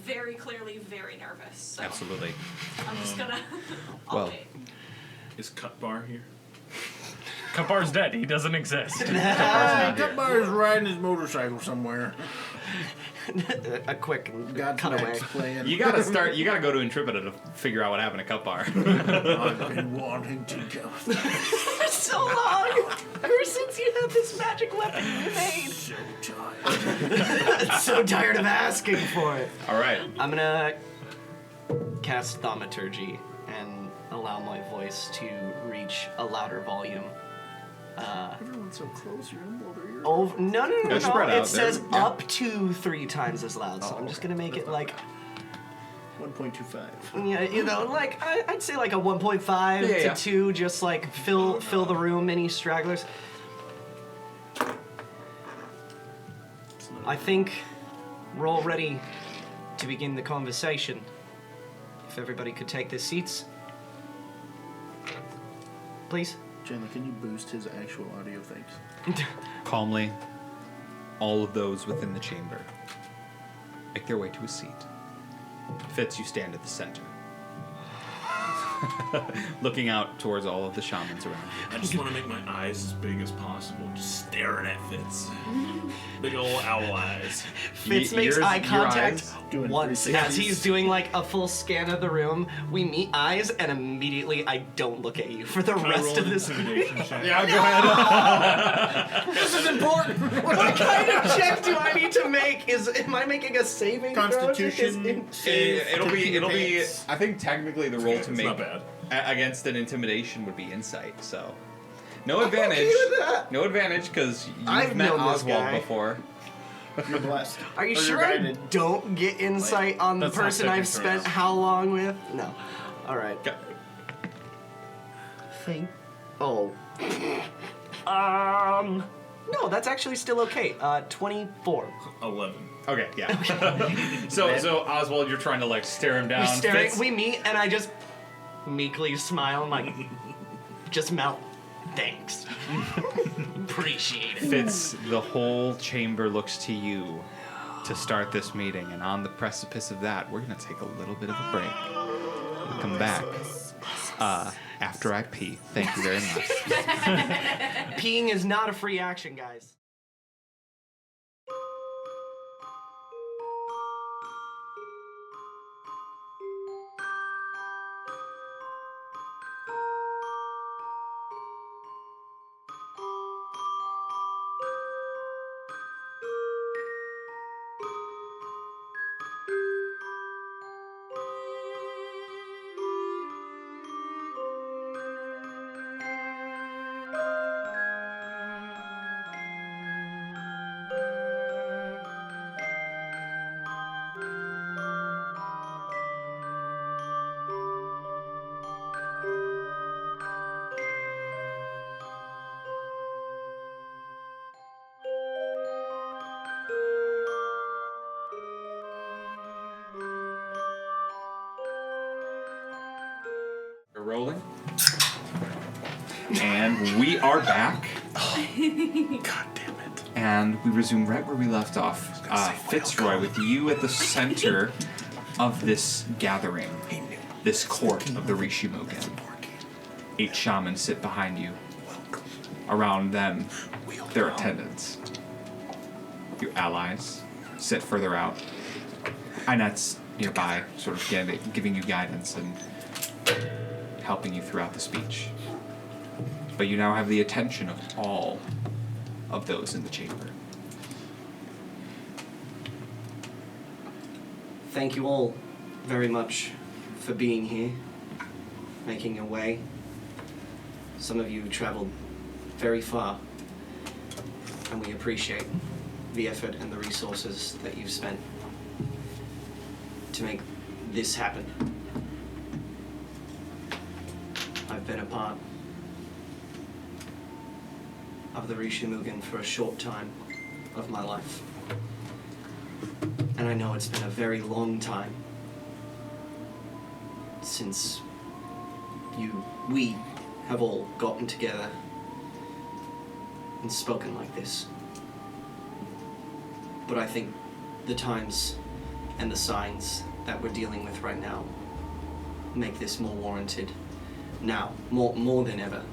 very clearly very nervous. So Absolutely. I'm just gonna. I'll well. wait. Is Cut Bar here? Kapar's dead. He doesn't exist. Cutbar is riding his motorcycle somewhere. A quick Got cutaway. playing. You gotta start. You gotta go to Intrepida to figure out what happened to Cup Bar. I've been wanting to go. For so long! Ever since you had this magic weapon you made. So tired. So tired of asking for it. All right. I'm gonna cast Thaumaturgy and allow my voice to reach a louder volume. Everyone's so close, you're in over here. Oh, no. They're spread out. It says They're- yeah. up to 3 times as loud, so I'm just gonna make it like, 1.25. yeah, you know, like, I'd say like a 1.5 Yeah, to yeah. 2, just like fill the room, any stragglers. I think we're all ready to begin the conversation. If everybody could take their seats. Please. Chandler, can you boost his actual audio? Thanks. Calmly, all of those within the chamber make their way to a seat. Fitz, you stand at the center, looking out towards all of the shamans around you. I just want to make my eyes as big as possible, just staring at Fitz. Big old owl eyes. Fitz Y- makes yours- eye your contact eyes? Doing once 360s. as he's doing like a full scan of the room. We meet eyes, and immediately I don't look at you for the Can I rest roll of an this. intimidation check? Yeah, go ahead. This is important! What kind of check do I need to make? Am I making a saving throw? Constitution save. It'll to be. pee your It'll be. pants. I think technically the roll to It's make not bad. against an intimidation would be insight. So, no advantage. okay with that. No advantage because you've I've met known this Ozwald guy. before. You're blessed. Are you Or you're sure I guided. don't get insight on the That's not person second I've spent choice. how long with? No. All right. Okay. Think. Oh. No, that's actually still okay. 24. 11. Okay, yeah. so Oswald, you're trying to like stare him down. We're staring. Fitz- We meet, and I just meekly smile and like, just mouth, thanks. Appreciate it. Fitz, the whole chamber looks to you to start this meeting, and on the precipice of that, we're gonna take a little bit of a break. We'll come back after I pee. Thank you very much. Peeing is not a free action, guys. We're rolling. And we are back. God damn it. And we resume right where we left off. Fitzroy, with you at the center of this gathering. this court of the Ri-shi Mugen. 8 shamans sit behind you. Around them, their attendants. Your allies sit further out. Aynat's nearby, sort of giving you guidance and helping you throughout the speech. But you now have the attention of all of those in the chamber. Thank you all very much for being here, making your way. Some of you traveled very far, and we appreciate the effort and the resources that you've spent to make this happen. I've been a part of the Ri-shi Mugen for a short time of my life. And I know it's been a very long time since we have all gotten together and spoken like this. But I think the times and the signs that we're dealing with right now make this more warranted now, more than ever.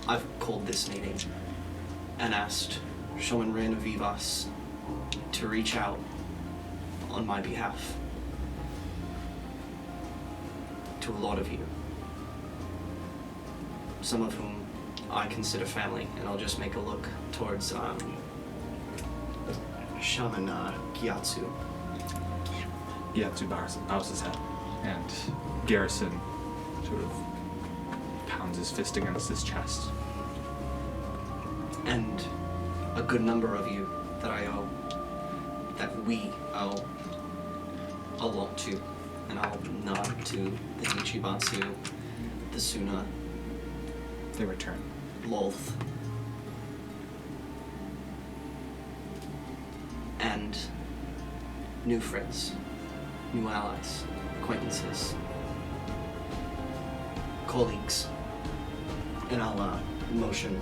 I've called this meeting and asked Shaman Ren of Vars to reach out on my behalf to a lot of you, some of whom I consider family, and I'll just make a look towards Shaman Gyatso. Gyatso bows his head, and Garrison sort of pounds his fist against his chest. And a good number of you that we owe a lot to. And I'll nod to the Ichibatsu, the Suna, They return. Loth, and new friends, new allies, acquaintances, colleagues. And I'll motion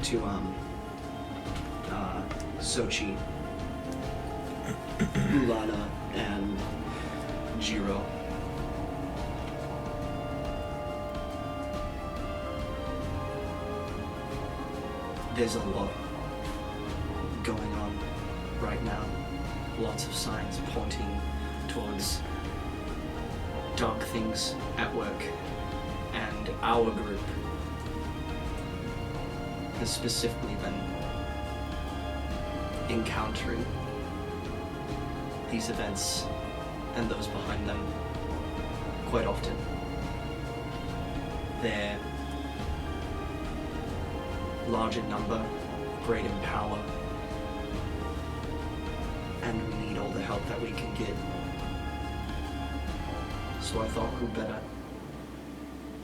to Sochi, Ulana, and Jiro. There's a lot going on right now. Lots of signs pointing towards dark things at work, and our group has specifically been encountering these events and those behind them quite often. They're large in number, great in power, and we need all the help that we can get. So I thought, who better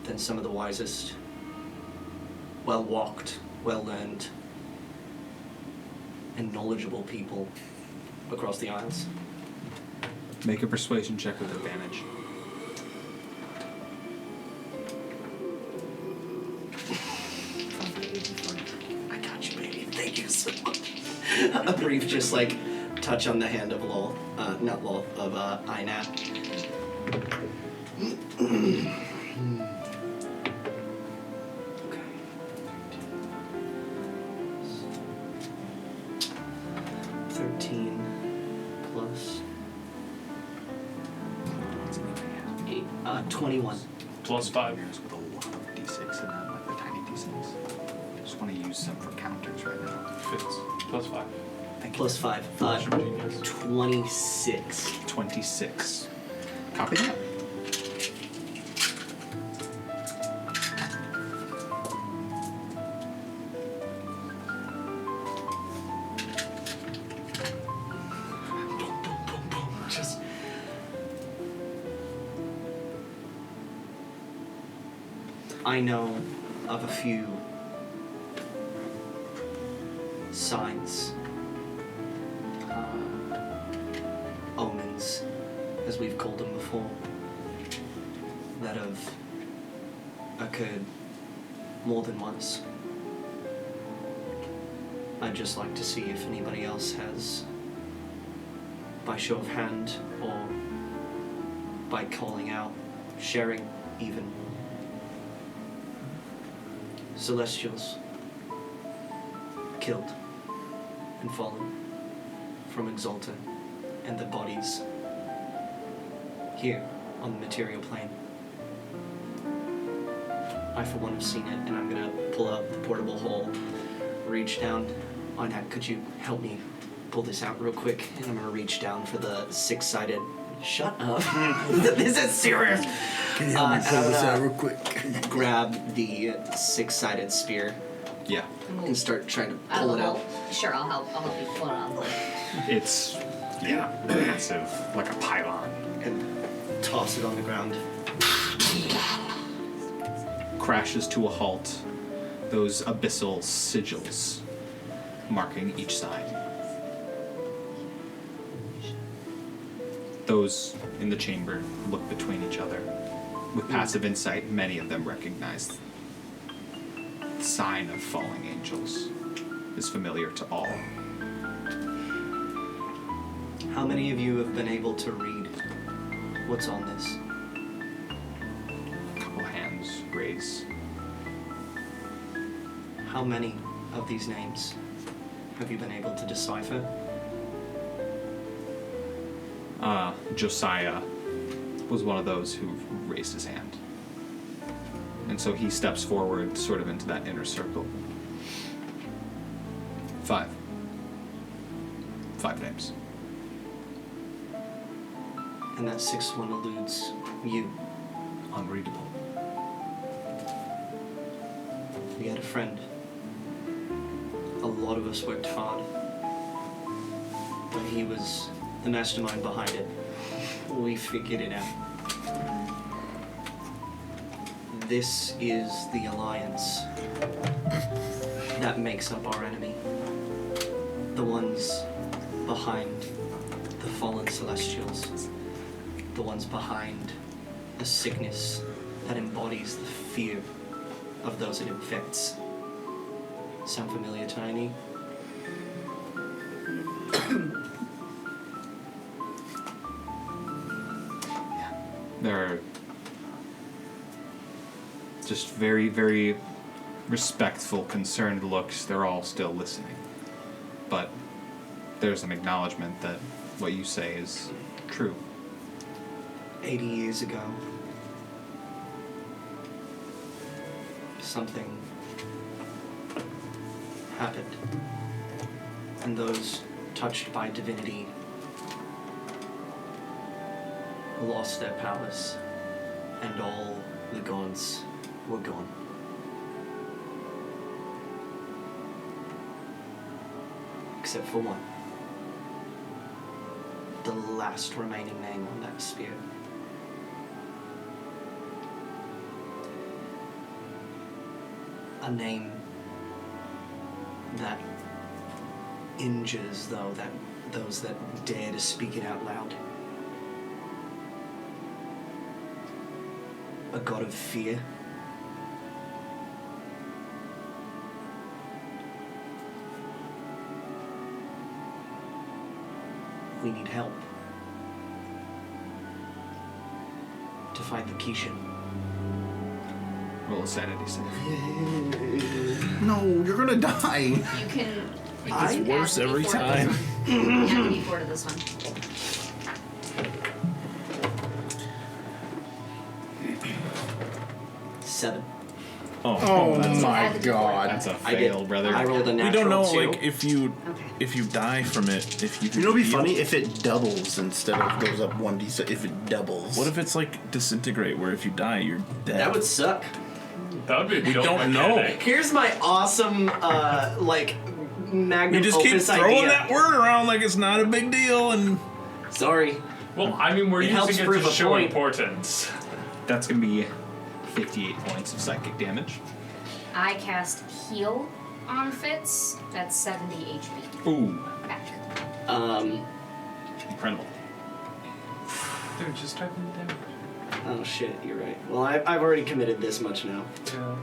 than some of the wisest, well-walked, well-learned, and knowledgeable people across the Isles. Make a persuasion check with advantage. I got you, baby. Thank you so much. A brief, just like, touch on the hand of Aynat. Okay. 13 plus 8, 21. Plus 5. With a lot of d6 in that, like the tiny d6. Just want to use some for counters right now. Fits. Plus 5. Thank Plus 5. Genius. 26. 26. Copy that. Just I know of a few signs, omens, as we've called them before, that have occurred more than once. I'd just like to see if anybody else has by show of hand or by calling out, sharing even. Celestials killed and fallen from Exalta and their bodies here on the material plane. I for one have seen it, and I'm gonna pull out the portable hole, reach down. Aynat, could you help me pull this out real quick? And I'm gonna reach down for the six-sided. Shut up. This is serious. Can you help me pull this out real quick? Grab the six-sided spear Yeah. and start trying to pull it out. Sure, I'll help you pull it out. It's, massive, like a pylon. And toss it on the ground. Crashes to a halt. Those abyssal sigils marking each side. Those in the chamber look between each other. With passive insight, many of them recognize the sign of falling angels is familiar to all. How many of you have been able to read what's on this? A couple hands raise. How many of these names have you been able to decipher? Josiah was one of those who raised his hand. And so he steps forward, sort of into that inner circle. 5. 5 names. And that sixth one eludes you. Unreadable. We had a friend. A lot of us worked hard. But he was the mastermind behind it. We figured it out. This is the alliance that makes up our enemy. The ones behind the fallen celestials. The ones behind a sickness that embodies the fear of those it infects. Sound familiar, Tiny? They're just very, very respectful, concerned looks. They're all still listening. But there's an acknowledgement that what you say is true. 80 years ago, something happened. And those touched by divinity lost their powers, and all the gods were gone. Except for one. The last remaining name on that spear. A name that injures, though, those that dare to speak it out loud. A god of fear. We need help to find the Kishin. Roll a sanity save. No, you're gonna die. You can. It's worse add every D4 to time. this one. Add D4 to this one. 7. Oh that's my a- god. That's a I fail, get- brother. I rolled a We natural don't know, 2. like, if you Okay. die from it, if you. You know, it'd be heal. funny if it doubles instead of goes up 1d. So if it doubles. What if it's like disintegrate, where if you die, you're dead? That would suck. That would be a We dope don't mechanic. Here's my awesome, magnum You just keep opus throwing idea. that word around like it's not a big deal, and Sorry. Well, I mean, we're It helps using it prove to a show point. importance. That's going to be 58 points of psychic damage. I cast heal on Fitz. That's 70 HP. Ooh, Back. incredible. Dude, just type in damage. Oh shit, you're right. Well, I've already committed this much now. Yeah.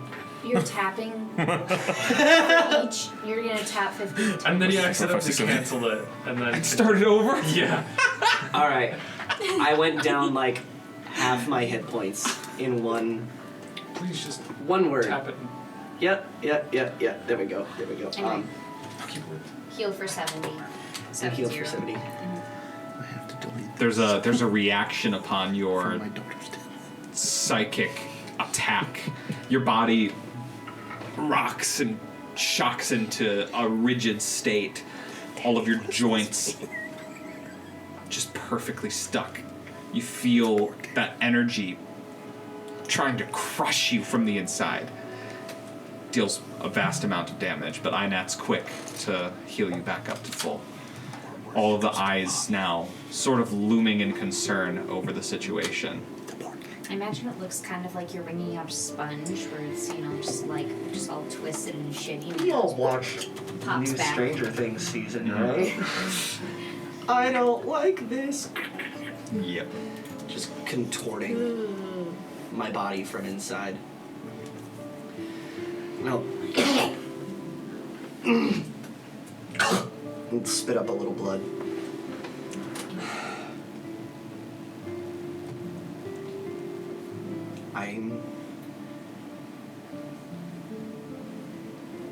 You're tapping for each. You're gonna tap 15. And then you accidentally canceled it, and then Started over? Yeah. All right. I went down like half my hit points in one Please just word. tap it. Yep. There we go. Anyway. Heal for 70. And heal for 70. I have to delete There's a reaction upon your from my daughter's tale. psychic attack. Your body rocks and shocks into a rigid state. All of your joints just perfectly stuck. You feel that energy trying to crush you from the inside. Deals a vast amount of damage, but Aynat's quick to heal you back up to full. All of the eyes now sort of looming in concern over the situation. I imagine it looks kind of like you're wringing out a sponge, where it's just all twisted and shitty. And We all watched pops New back. Stranger Things season, right? I don't like this. Yep. Just contorting my body from inside. No. And spit up a little blood.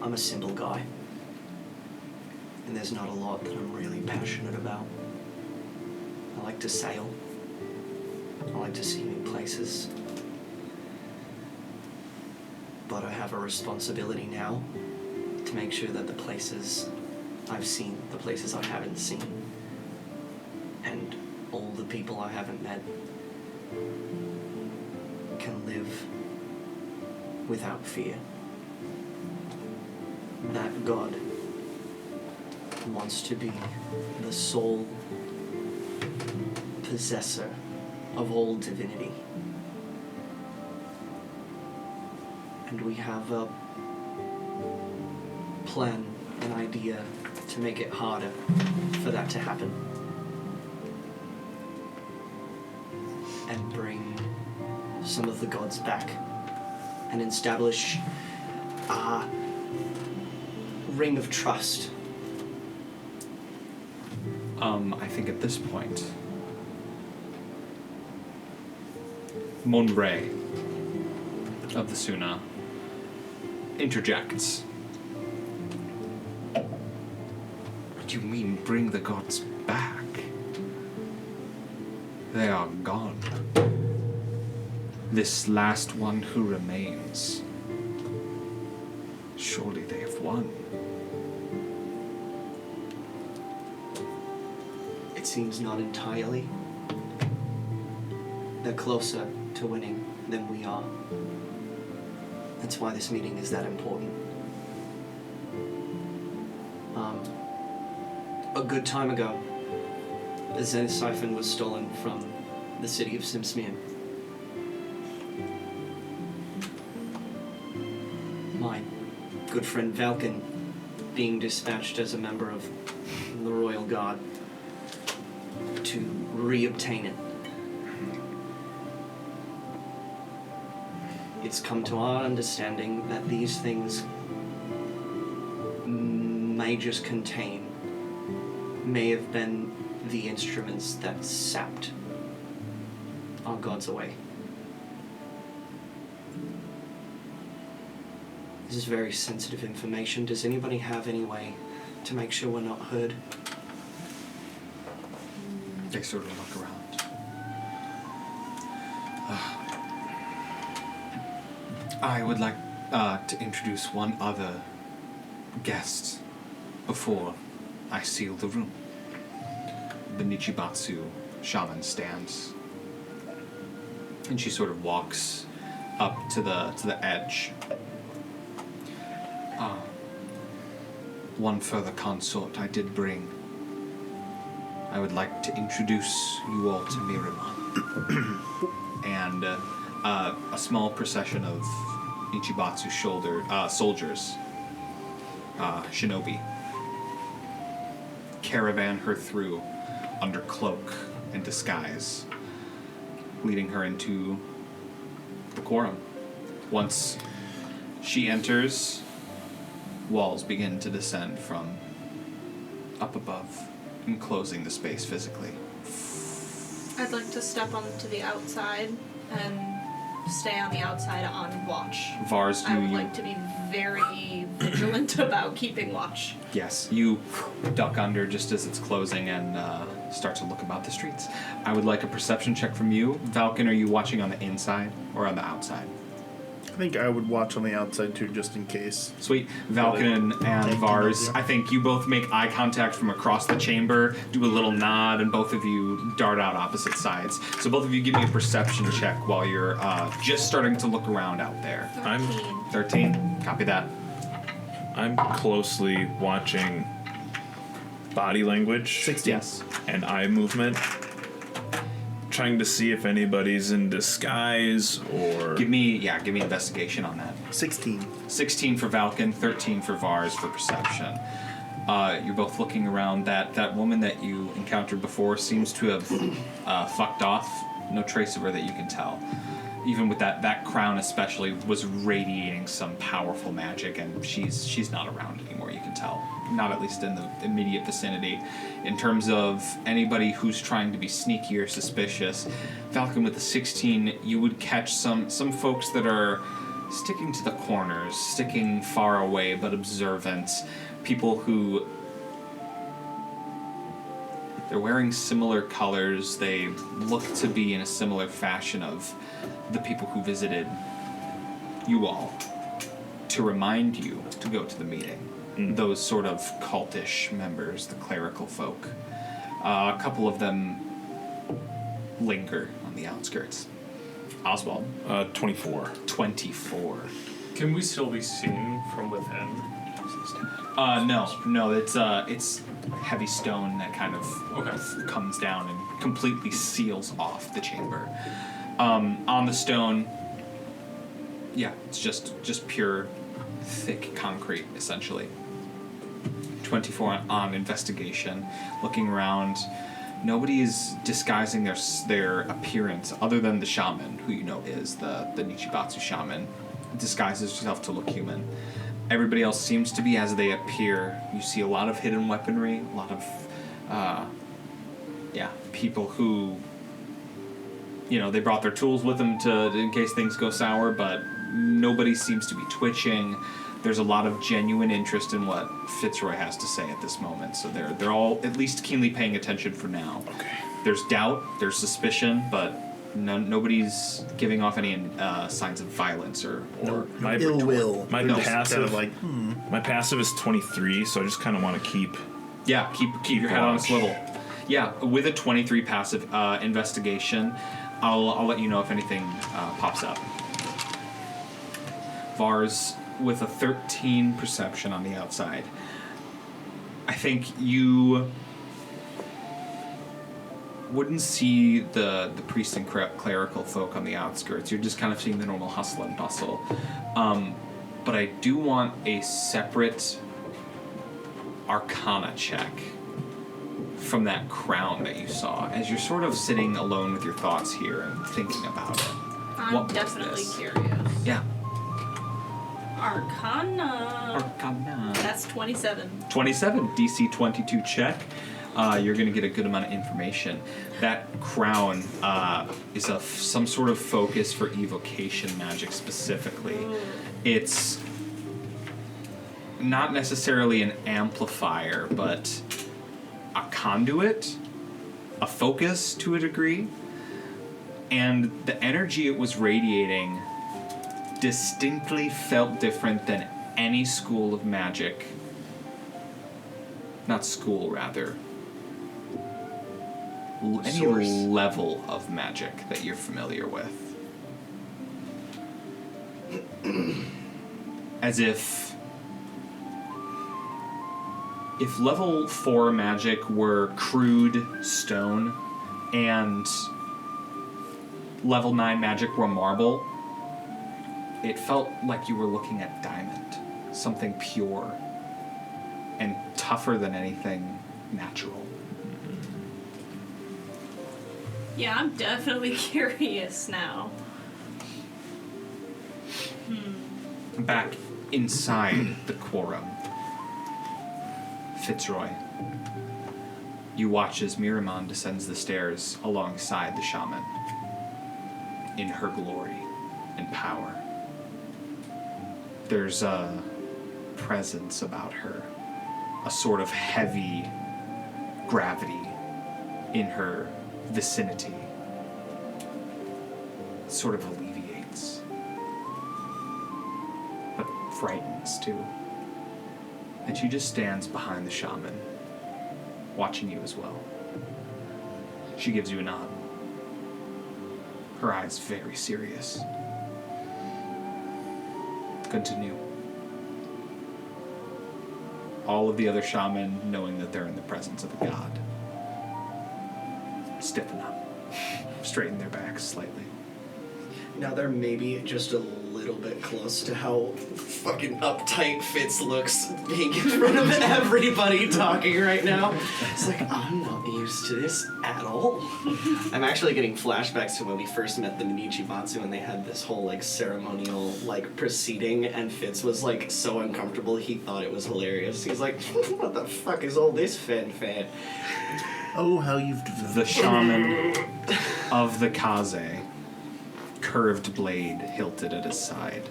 I'm a simple guy. And there's not a lot that I'm really passionate about. I like to sail. I like to see new places. But I have a responsibility now to make sure that the places I've seen, the places I haven't seen, and all the people I haven't met can live without fear. That God wants to be the sole possessor of all divinity. And we have a plan, an idea to make it harder for that to happen. And bring some of the gods back and establish a ring of trust. I think at this point, Monray of the Suna interjects. What do you mean, bring the gods back? They are gone. This last one who remains. Surely they have won. It seems not entirely. They're closer to winning than we are. That's why this meeting is that important. A good time ago, the Zenith siphon was stolen from the city of Simsmere. My good friend Valkin being dispatched as a member of the Royal Guard to re-obtain it. It's come to our understanding that these things may just may have been the instruments that sapped our gods away. This is very sensitive information. Does anybody have any way to make sure we're not heard? They sort of look around. I would like to introduce one other guest before I seal the room. The Nichibatsu shaman stands, and she sort of walks up to the edge. One further consort I did bring. I would like to introduce you all to Miriam. And a small procession of Nichibatsu soldiers, shinobi, caravan her through under cloak and disguise, leading her into the quorum. Once She enters. Walls begin to descend from up above, enclosing the space physically. I'd like to step onto the outside and stay on the outside on watch. Vars, I would like to be very vigilant about keeping watch. Yes, you duck under just as it's closing and start to look about the streets. I would like a perception check from you. Valkin, are you watching on the inside or on the outside? I think I would watch on the outside too, just in case. Sweet. Valkin and Vars, I think you both make eye contact from across the chamber, do a little nod, and both of you dart out opposite sides. So both of you give me a perception check while you're just starting to look around out there. 13. Copy that. I'm closely watching body language. 16. Yes. And eye movement. Trying to see if anybody's in disguise or... Give me investigation on that. 16. 16 for Valkin, 13 for Vars for perception. You're both looking around. That woman that you encountered before seems to have fucked off. No trace of her that you can tell. Even with that crown especially was radiating some powerful magic, and she's not around anymore, you can tell. Not at least in the immediate vicinity. In terms of anybody who's trying to be sneaky or suspicious, Valkin with the 16, you would catch some folks that are sticking to the corners, sticking far away but observant. People who... They're wearing similar colors. They look to be in a similar fashion of the people who visited you all to remind you to go to the meeting. Those sort of cultish members, the clerical folk. A couple of them linger on the outskirts. Oswald. 24. 24. Can we still be seen from within? No, it's heavy stone that kind of comes down and completely seals off the chamber. On the stone, it's just pure, thick concrete, essentially. 24 on investigation, looking around. Nobody is disguising their appearance other than the shaman, who you know is the Nichibatsu shaman, disguises herself to look human. Everybody else seems to be as they appear. You see a lot of hidden weaponry, a lot of people who, they brought their tools with them in case things go sour, but nobody seems to be twitching. There's a lot of genuine interest in what Fitzroy has to say at this moment, so they're all at least keenly paying attention for now. Okay. There's doubt, there's suspicion, but nobody's giving off any signs of violence or my ill will. My passive, kind of my passive is 23, so I just kind of want to keep. Yeah, keep your head on a swivel. Yeah, with a 23 passive investigation, I'll let you know if anything pops up. Vars with a 13 perception on the outside. I think you wouldn't see the priest and clerical folk on the outskirts. You're just kind of seeing the normal hustle and bustle. But I do want a separate Arcana check from that crown that you saw, as you're sort of sitting alone with your thoughts here and thinking about it. I'm definitely curious. Yeah. Arcana. That's 27. 27, DC 22 check. You're going to get a good amount of information. That crown is some sort of focus for evocation magic specifically. Ooh. It's not necessarily an amplifier, but a conduit, a focus to a degree. And the energy it was radiating distinctly felt different than any school of magic. Not school, rather. Any Source. level of magic that you're familiar with. As if level 4 magic were crude stone and level 9 magic were marble, it felt like you were looking at diamond, something pure and tougher than anything natural. Yeah, I'm definitely curious now. back inside the quorum. Fitzroy, you watch as Miriam descends the stairs alongside the shaman in her glory and power. There's a presence about her, a sort of heavy gravity in her vicinity. It sort of alleviates, but frightens too. And she just stands behind the shaman, watching you as well. She gives you a nod. Her eyes very serious. Continue. All of the other shaman, knowing that they're in the presence of a god, stiffen up, straighten their backs slightly. Now they're maybe just a little bit close to how fucking uptight Fitz looks being in front of everybody talking right now. It's like, I'm not used to this at all. I'm actually getting flashbacks to when we first met the Minichimatsu and they had this whole like ceremonial like proceeding and Fitz was like so uncomfortable he thought it was hilarious. He's like, what the fuck is all this fan? Oh, how you've developed. The shaman of the Kaze, curved blade hilted at his side,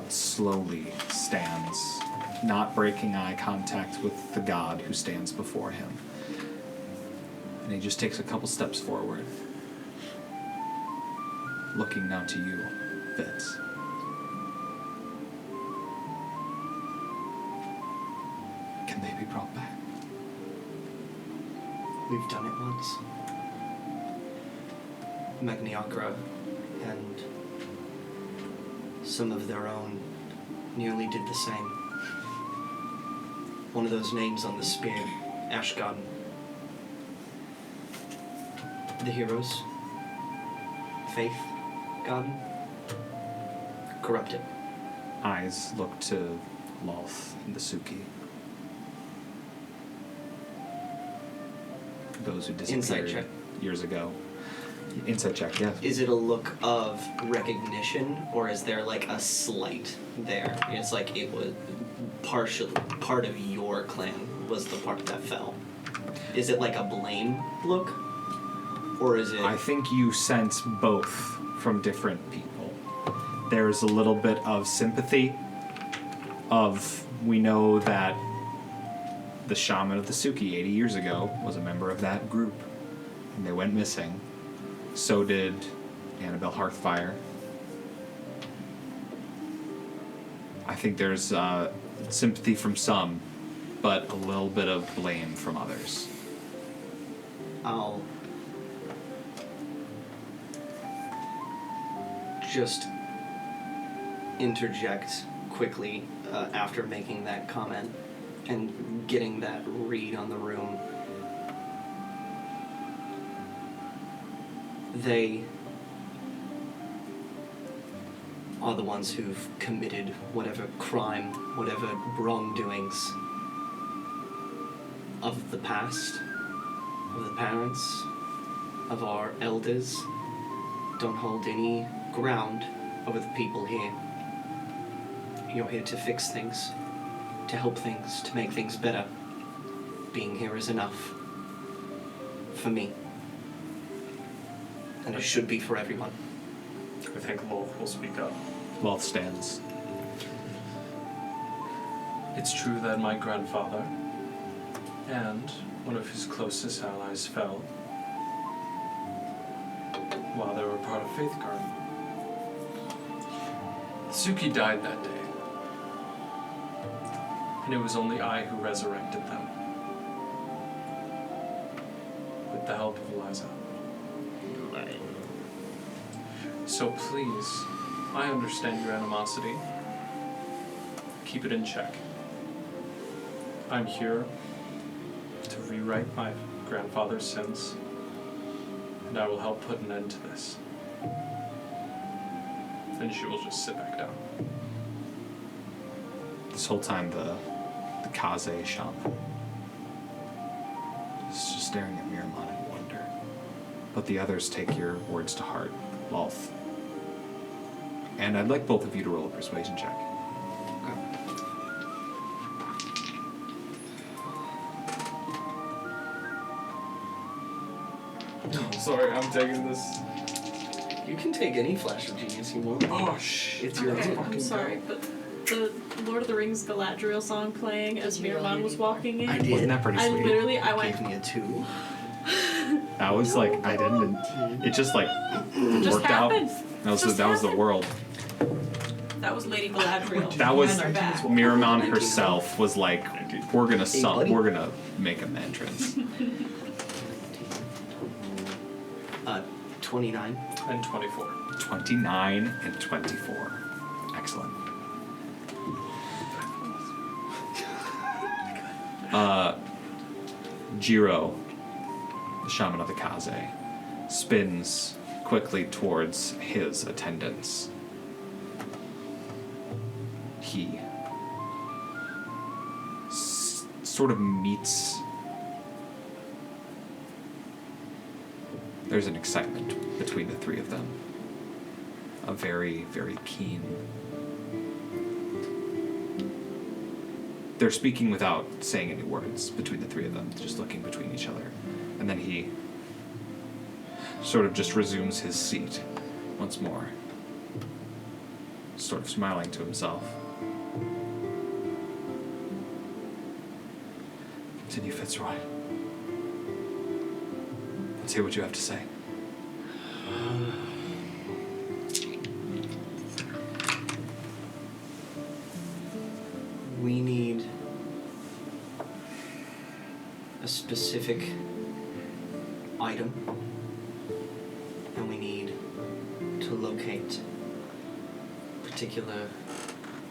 slowly stands, not breaking eye contact with the god who stands before him. And he just takes a couple steps forward, looking now to you, Fitz. Can they be brought back? We've done it once. Magniakra and some of their own nearly did the same. One of those names on the spear, Ashgarden. The heroes, Faith Garden, corrupted. Eyes look to Lolth and the Suki. Those who disappeared Insight check. years ago. Insight check, yes. Is it a look of recognition, or is there like a slight there? It's like it was part of your clan was the part that fell. Is it like a blame look, or is it? I think you sense both from different people. There's a little bit of sympathy. We know that the shaman of the Suki 80 years ago was a member of that group, and they went missing. So did Annabelle Hearthfire. I think there's sympathy from some, but a little bit of blame from others. I'll just interject quickly after making that comment and getting that read on the room. They are the ones who've committed whatever crime, whatever wrongdoings of the past, of the parents, of our elders, don't hold any ground over the people here. You're here to fix things, to help things, to make things better. Being here is enough for me. And it should be for everyone. I think Lolth will speak up. Lolth stands. It's true that my grandfather and one of his closest allies fell while they were part of Faith Garden. Suki died that day, and it was only I who resurrected them with the help of Eliza. So please, I understand your animosity. Keep it in check. I'm here to rewrite my grandfather's sins, and I will help put an end to this. Then she will just sit back down. This whole time, the Kaze shaman is just staring at Miriam in wonder. But the others take your words to heart, Lolth. And I'd like both of you to roll a persuasion check. Sorry, I'm taking this. You can take any flash of genius you want. Oh, shit. It's your Okay, fucking I'm sorry, but the Lord of the Rings Galadriel song playing as Miriam was walking in. I did. Wasn't that pretty I sweet? literally, I Gave went, me a 2. I was like, I didn't. It just like just worked happened. out. That was Just the happened. world. That was Lady Galadriel. That was behind our back. Miriam herself was like, we're gonna buddy. we're gonna make an entrance. 29. And 24. 29 and 24. Excellent. Jiro, the shaman of the Kaze, spins quickly towards his attendants. He sort of meets. There's an excitement between the three of them. A very, very keen. They're speaking without saying any words between the three of them, just looking between each other. And then he sort of just resumes his seat once more, sort of smiling to himself. Continue, Fitzroy. Let's hear what you have to say. We need a specific item, and we need to locate particular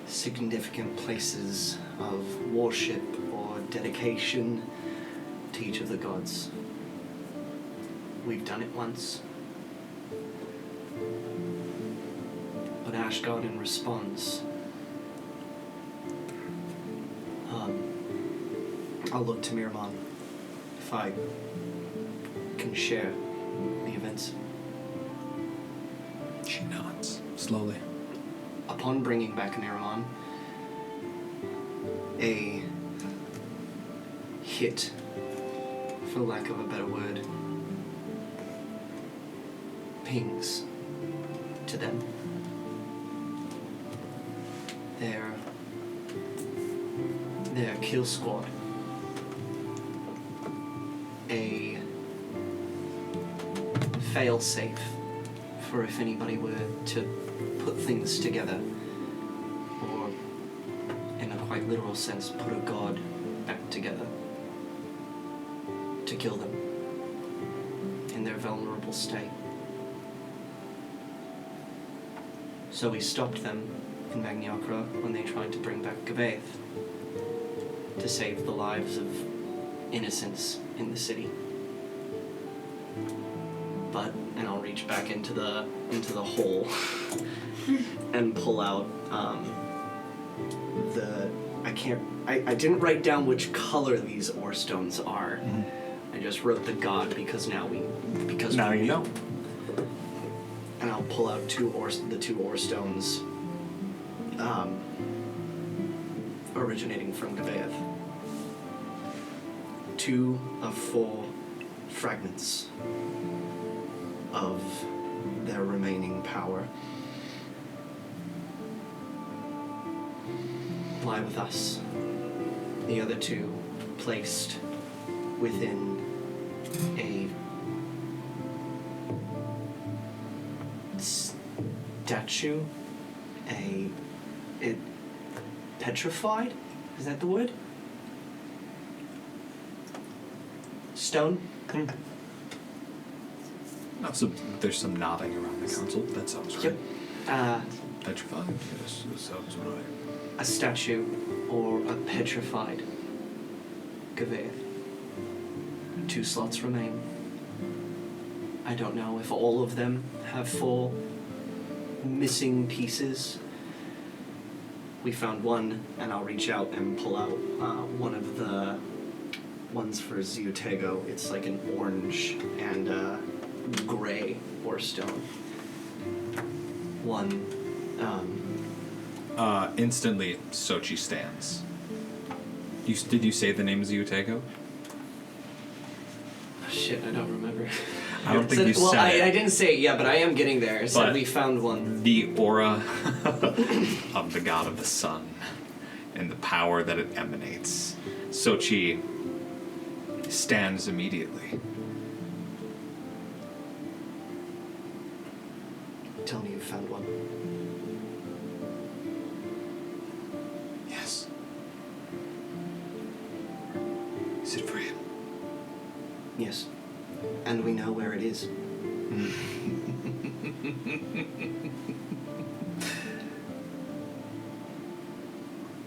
significant places of worship or dedication to each of the gods. We've done it once, but Ashgard in response, I'll look to Miriam if I can share the events. She nods slowly. Upon bringing back Miriam, a hit, for lack of a better word, pings to them. Their kill squad. A fail-safe for if anybody were to put things together, or in a quite literal sense, put a god back together to kill them in their vulnerable state. So we stopped them in Magniakra when they tried to bring back Gavaith to save the lives of innocents in the city. But, and I'll reach back into the hole and pull out I didn't write down which color these ore stones are. Mm-hmm. I just wrote the god because now we know. And I'll pull out the two ore stones originating from Gavaith. 2 of 4 fragments of their remaining power lie with us. The other 2 placed within a statue, petrified? Is that the word? Stone? So there's some nodding around the council. That sounds right. Yep. Petrified? Yes, that sounds right. A statue or a petrified Gavaith. 2 slots remain. I don't know if all of them have 4 missing pieces. We found one, and I'll reach out and pull out one of the ones for Ziutego. It's like an orange and gray ore stone. One Instantly, Sochi stands. Did you say the name of Ziutego? Shit, I don't remember. I don't think you Well, said it. I didn't say it yet, but I am getting there. It said But we found one. the aura of the god of the sun and the power that it emanates. Sochi stands immediately. Tell me you found one. Yes. Is it for him? Yes. And we know where it is.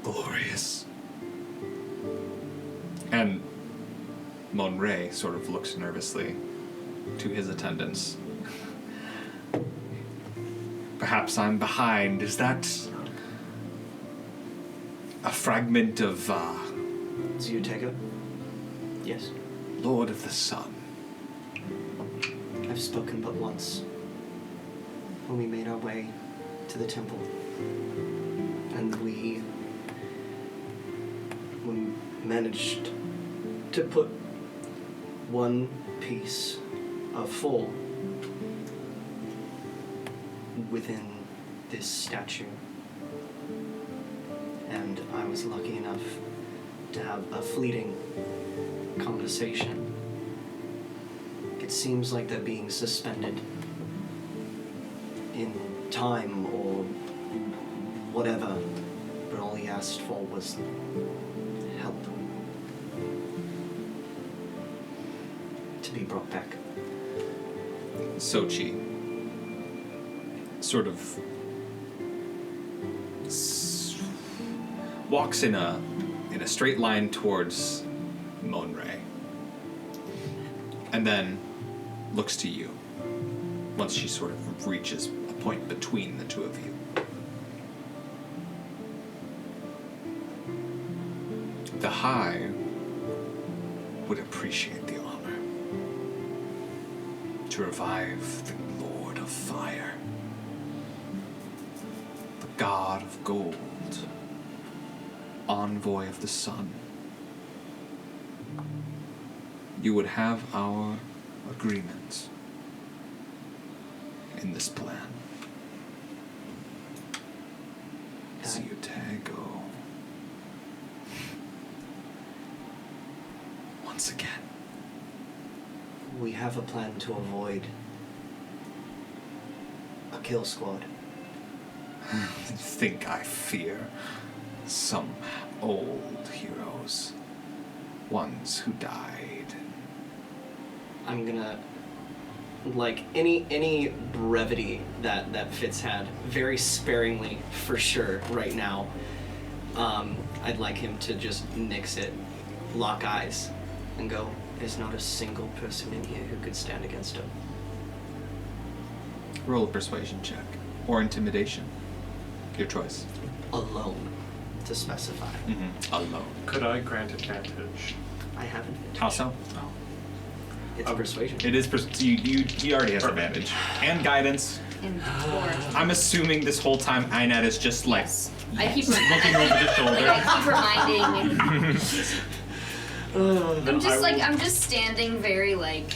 Glorious. And Monray sort of looks nervously to his attendants. Perhaps I'm behind. Is that a fragment of Ziutego? Yes. Lord of the Sun? I've spoken but once. When we made our way to the temple. And we managed to put one piece of full within this statue. And I was lucky enough to have a fleeting conversation. It seems like they're being suspended in time or whatever, but all he asked for was help. To be brought back. Sochi sort of walks in a straight line towards Monray, and then looks to you once she sort of reaches a point between the two of you. The High would appreciate the honor to revive the Lord of Fire, the God of Gold, Envoy of the Sun. You would have our agreement in this plan. Ziutego. Once again. We have a plan to avoid a kill squad. Think I fear some old heroes, ones who died. I'm gonna, like, any brevity that Fitz had, very sparingly for sure right now. I'd like him to just nix it, lock eyes, and go, there's not a single person in here who could stand against him. Roll a persuasion check. Or intimidation. Your choice. Alone, to specify. Mm-hmm. Alone. Could I grant advantage? I haven't. How so? It's persuasion. It is. He already has advantage. And guidance. And four. I'm assuming this whole time Aynat is just like I keep looking over the shoulder. I keep reminding. Then I'm just standing very like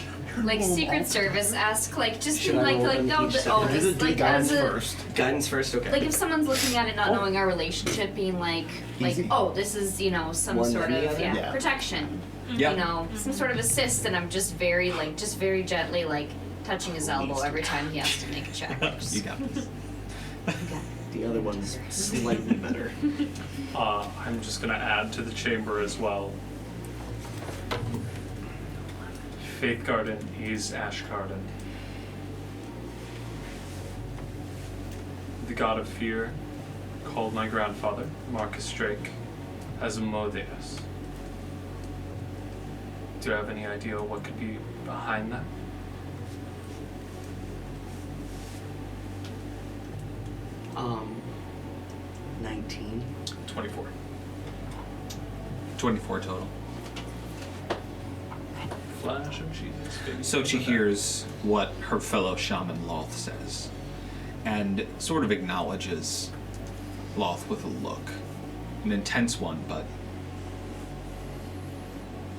Secret Service-esque, like just Should being I like roll them no, each but separate? oh, this like as a first. Guidance first, okay. like if someone's looking at it not knowing our relationship, being like Easy. oh, this is some One sort then the of other? Yeah. protection, Yeah. some sort of assist, and I'm just very gently like touching his elbow every time he has to make a check. You got this. The other one's slightly better. I'm just gonna add to the chamber as well. Faith Garden is Ash Garden. The god of fear called my grandfather, Marcus Drake, Asmodeus. Do you have any idea what could be behind that? Um, 19. 24. 24 total. Flash of Jesus, baby. So she hears what her fellow shaman Loth says. and sort of acknowledges Loth with a look. An intense one, but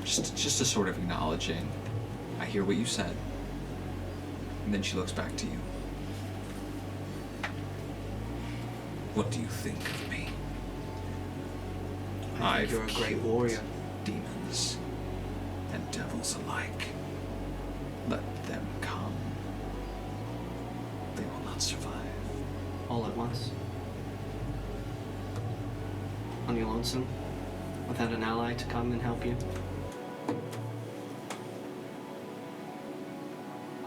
just a sort of acknowledging, I hear what you said. And then she looks back to you. What do you think of me? I think you're a great warrior. Demons and devils alike. Let them come. They will not survive. All at once. On your lonesome? Without an ally to come and help you?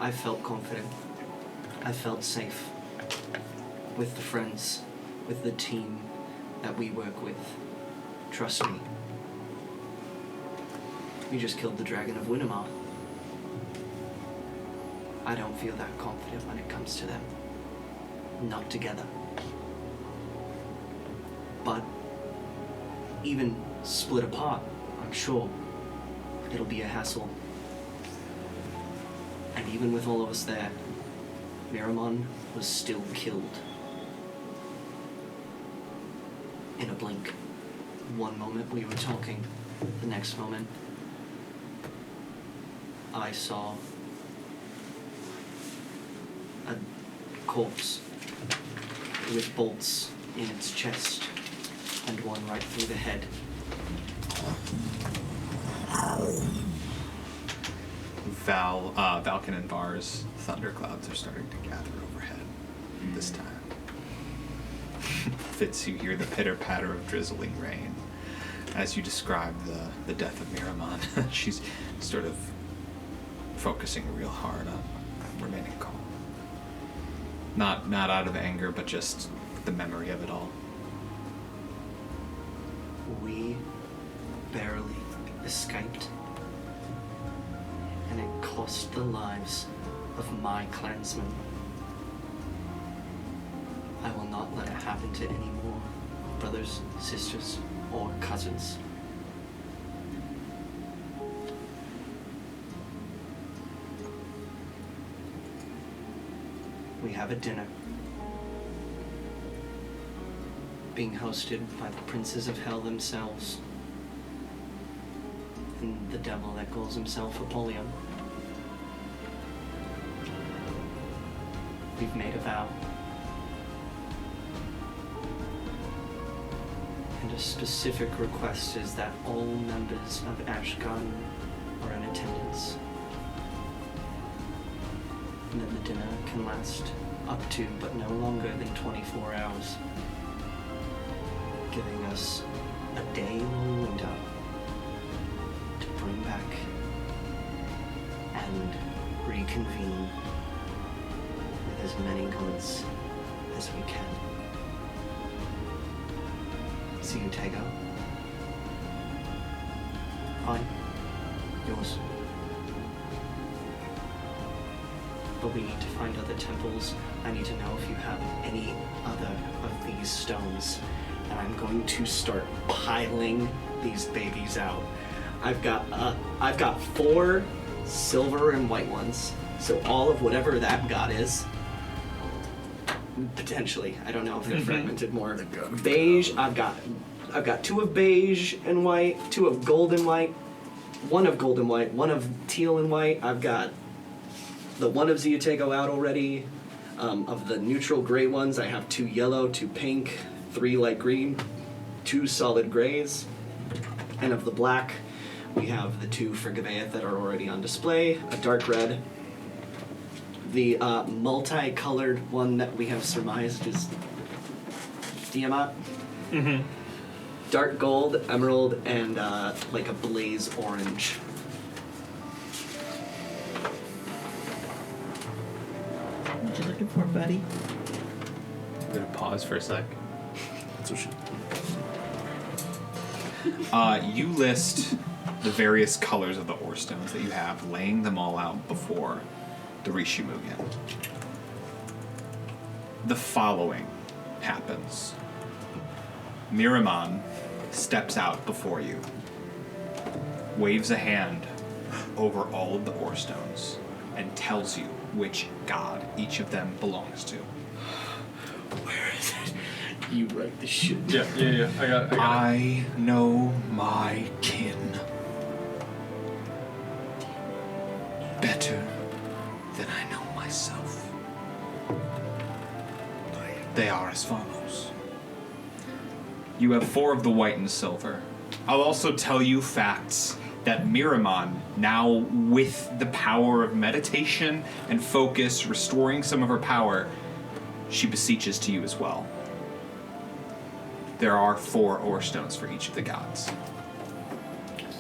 I felt confident. I felt safe. With the friends, with the team that we work with. Trust me. We just killed the Dragon of Winnemar. I don't feel that confident when it comes to them. Not together. But even split apart, I'm sure it'll be a hassle. And even with all of us there, Miriam was still killed. In a blink. One moment we were talking, the next moment I saw a corpse with bolts in its chest and one right through the head. Valkin and Vars thunderclouds are starting to gather overhead this time. Fitz, you hear the pitter-patter of drizzling rain. As you describe the death of Miriam, she's sort of focusing real hard on remaining calm. Not out of anger, but just the memory of it all. We barely escaped. And it cost the lives of my clansmen. I will not let it happen to any more brothers, sisters, or cousins. We have a dinner being hosted by the princes of hell themselves and the devil that calls himself Apollyon. We've made a vow. And a specific request is that all members of Ashgarden are in attendance. And then the dinner can last up to, but no longer than 24 hours, giving us a day-long window to bring back and reconvene with as many goods as we can. See you, Tego. Fine. Yours. But we need to find other temples. I need to know if you have any other of these stones. And I'm going to start piling these babies out. I've got 4 silver and white ones. So all of whatever that god is. Potentially. I don't know if they're fragmented more. Beige, I've got 2 of beige and white, 2 of gold and white, 1 of gold and white, 1 of teal and white. I've got the 1 of Ziatego out already. Of the neutral gray ones, I have 2 yellow, 2 pink, 3 light green, 2 solid grays. And of the black, we have the 2 for Gaveath that are already on display, a dark red. The multicolored one that we have surmised is Tiamat. Mm-hmm. Dark gold, emerald, and like a blaze orange. What you looking for, buddy? I'm gonna pause for a sec. That's what she... You list the various colors of the ore stones that you have, laying them all out before the Ri-shi Mugen. The following happens. Miriam steps out before you, waves a hand over all of the ore stones, and tells you which god each of them belongs to. Where is it? You write the shit. Yeah. I got it. I know my kin better than I know myself. They are as follows. You have 4 of the white and silver. I'll also tell you facts that Miriam, now with the power of meditation and focus, restoring some of her power, she beseeches to you as well. There are 4 ore stones for each of the gods.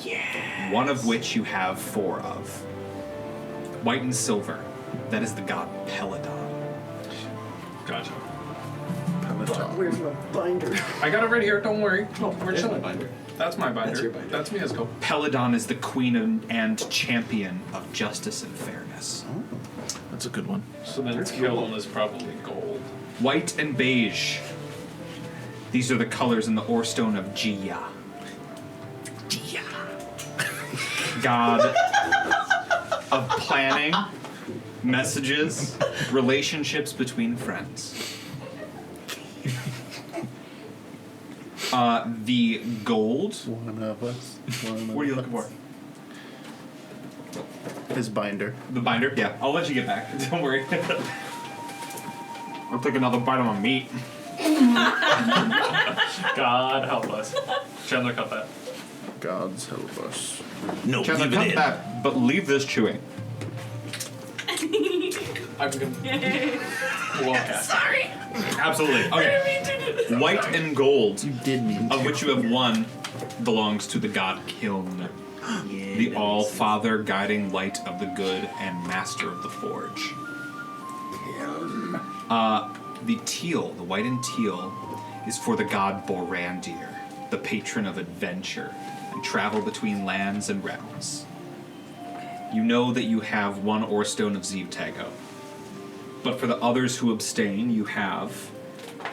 Yeah. One of which you have 4 of. White and silver. That is the god Peladon. Gotcha. Where's my binder? I got it right here. Don't worry. Oh, We're there's chilling. my binder. That's my binder. That's your binder. That's Mieszko. Peladon is the queen and champion of justice and fairness. That's a good one. So then kiln is probably gold. White and beige. These are the colors in the ore stone of Jia. God of planning, messages, relationships between friends. The gold. One of us. What are you looking for? His binder. The binder? Yeah, I'll let you get back. Don't worry. I'll take another bite of my meat. God help us. Chandler, cut that. Gods help us. No, Chandler, leave it cut in. that, but leave this chewing. I'm gonna. Well, yeah. Sorry. Absolutely. Okay. White and gold, You did mean of which you have 1, belongs to the god Kiln, the all-father guiding light of the good and master of the forge. The teal, the white and teal, is for the god Borandir, the patron of adventure and travel between lands and realms. You know that you have 1 ore stone of Zevtago. But for the others who abstain, you have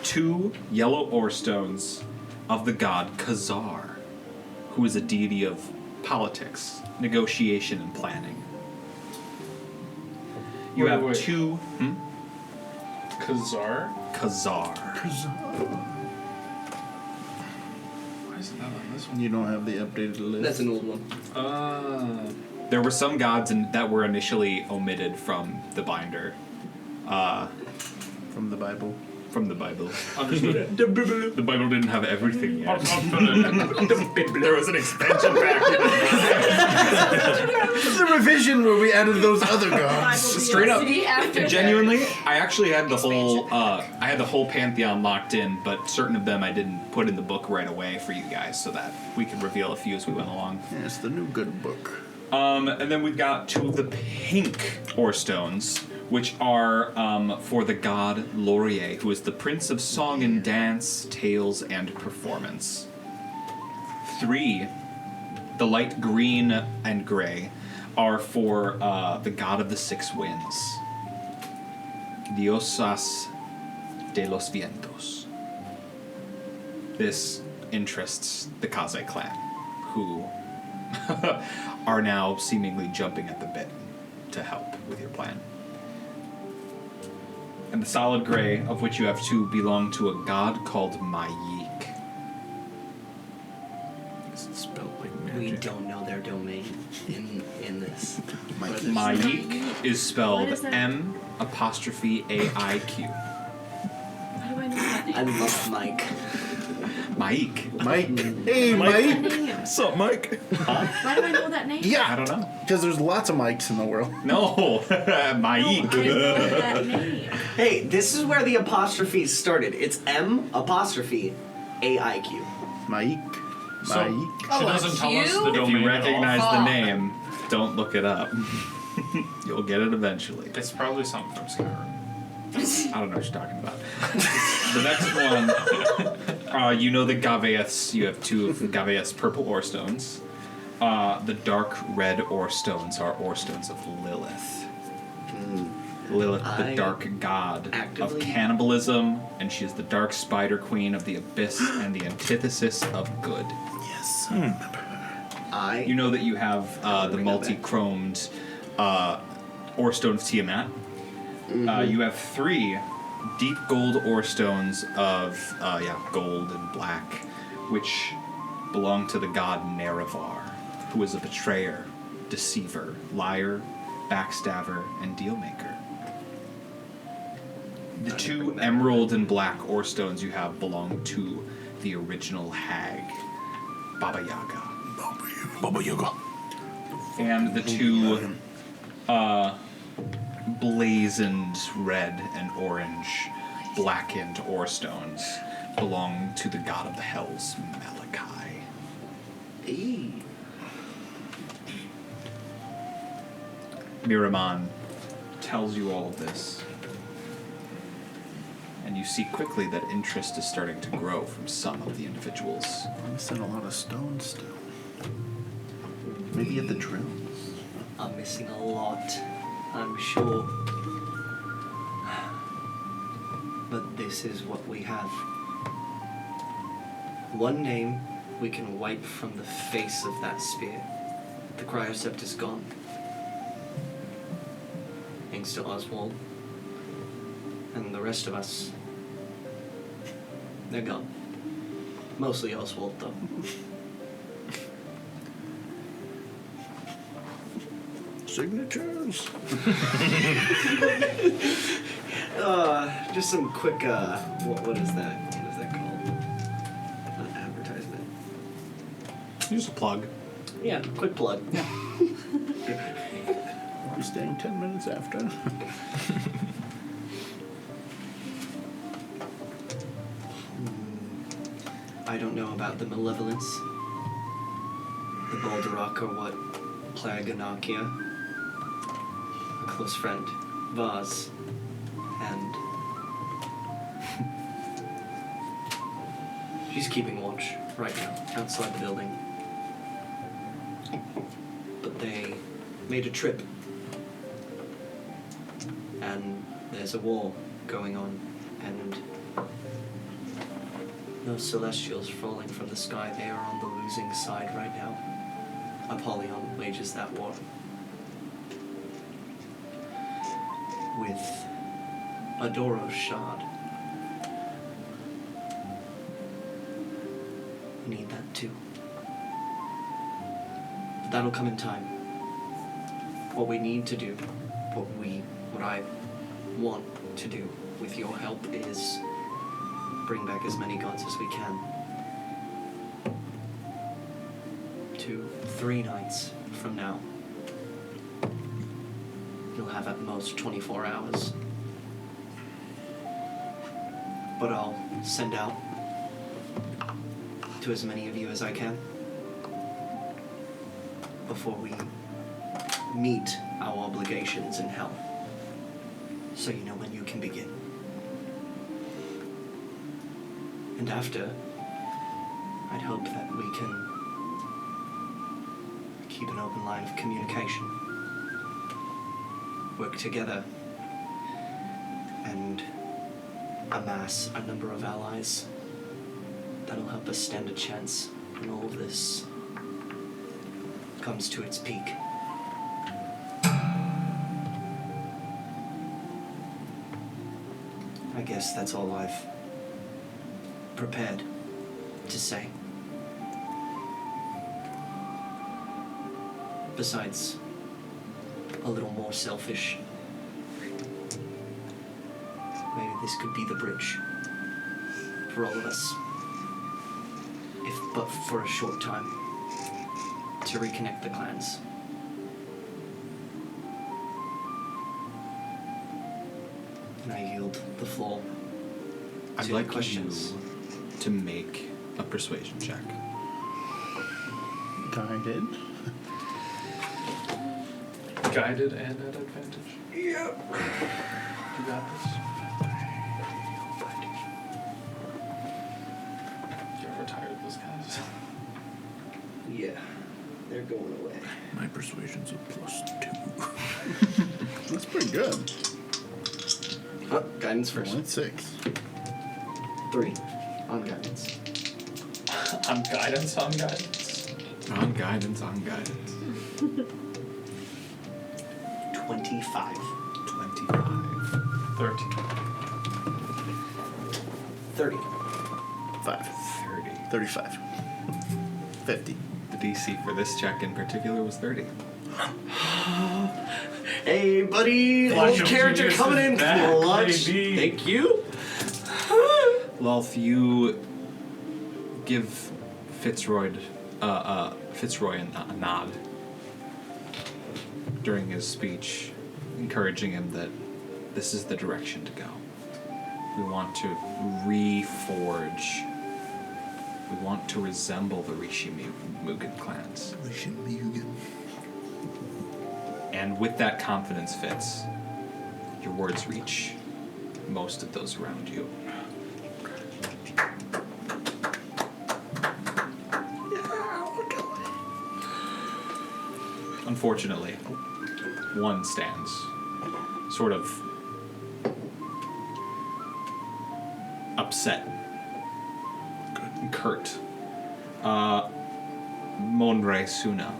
2 yellow ore stones of the god Khazar, who is a deity of politics, negotiation, and planning. You Wait, have wait. 2 Khazar? Khazar. Why isn't that on this one? You don't have the updated list. That's an old one. There were some gods that were initially omitted from the binder. From the Bible. From the Bible. Understood. The Bible didn't have everything yet. Understood. There was an expansion pack. The revision where we added those other gods. Straight up. After Genuinely, I actually had the whole pantheon locked in, but certain of them I didn't put in the book right away for you guys, so that we could reveal a few as we went along. Yes, the new good book. And then we've got 2 of the pink ore stones, which are for the god Laurier, who is the prince of song and dance, tales, and performance. 3, the light green and gray, are for the god of the 6 winds, Diosas de los Vientos. This interests the Kaze clan, who are now seemingly jumping at the bit to help with your plan. And the solid gray, of which you have 2, belong to a god called Mayik. Is it spelled like We magic? don't know their domain in this. Mayik is spelled What is that? M''AIQ. How do I know that name? I love Mike. Mayik. Mike. Hey, Mike. Name. What's up, Mike? Why do I know that name? I Yeah, don't know. because there's lots of Mikes in the world. No, Mayik. I know that name. Hey, this is where the apostrophes started. It's M''AIQ. Mike. So, Mike. she doesn't tell us the If domain you at all. recognize the name, don't look it up. You'll get it eventually. It's probably something from Skyrim. I don't know what you're talking about. The next one, you know the Gaveus. You have 2 of the Gaveus purple ore stones. The dark red ore stones are ore stones of Lilith. Lilith, the I dark god of actively- cannibalism, and she is the dark spider queen of the abyss and the antithesis of good. Yes. You know that you have the multi-chromed ore stone of Tiamat. You have 3 deep gold ore stones of gold and black, which belong to the god Nevarra, who is a betrayer, deceiver, liar, backstabber, and dealmaker. The two emerald and black ore stones you have belong to the original hag, Baba Yaga. Baba Yaga. And the two blazoned red and orange blackened ore stones belong to the god of the hells, Malachi. Miriam tells you all of this, and you see quickly that interest is starting to grow from some of the individuals. I'm missing a lot of stones still. Maybe at the drills. I'm missing a lot, I'm sure. But this is what we have. One name we can wipe from the face of that spear. The cryosept is gone. Thanks to Ozwald. And the rest of us, they're gone. Mostly Ozwald, though. Signatures. Just some quick, what is that? What is that called? Not advertisement. Just a plug. Yeah, quick plug. I'm staying 10 minutes after. I don't know about the Malevolence, the Balderak, or what plague Anakia. A close friend, Vars, and she's keeping watch right now outside the building. But they made a trip, and there's a war going on, and those celestials falling from the sky, they are on the losing side right now. Apollyon wages that war. With a Doros shard. Need that too. But that'll come in time. What we need to do, what I want to do with your help is bring back as many gods as we can. 2-3 nights from now. You'll have at most 24 hours. But I'll send out to as many of you as I can before we meet our obligations in hell. So you know when you can begin. And after, I'd hope that we can keep an open line of communication, work together, and amass a number of allies that'll help us stand a chance when all of this comes to its peak. I guess that's all I've prepared to say. Besides, a little more selfish. Maybe this could be the bridge for all of us. If but for a short time, to reconnect the clans. And I yield the floor I'd to like questions. you to make a persuasion check. Guided. Guided and at advantage. Yep. You got this. You're retired, those guys. Yeah, they're going away. My persuasion's a +2. That's pretty good. Oh, guidance first. 1-6. 3 on guidance. On guidance, on guidance. On guidance, on guidance. 25. 25. 13. 30. 5. 30. 35. 50. The DC for this check in particular was 30. Hey, buddy, Flash old of character genius coming is in back, clutch. baby. Thank you. Lulf, you give Fitzroy a nod during his speech, encouraging him that this is the direction to go. We want to reforge. We want to resemble the Ri-shi Mugen clans. Ri-shi Mugen. And with that confidence, Fitz, your words reach most of those around you. Unfortunately, one stands sort of upset, curt. Monre Suna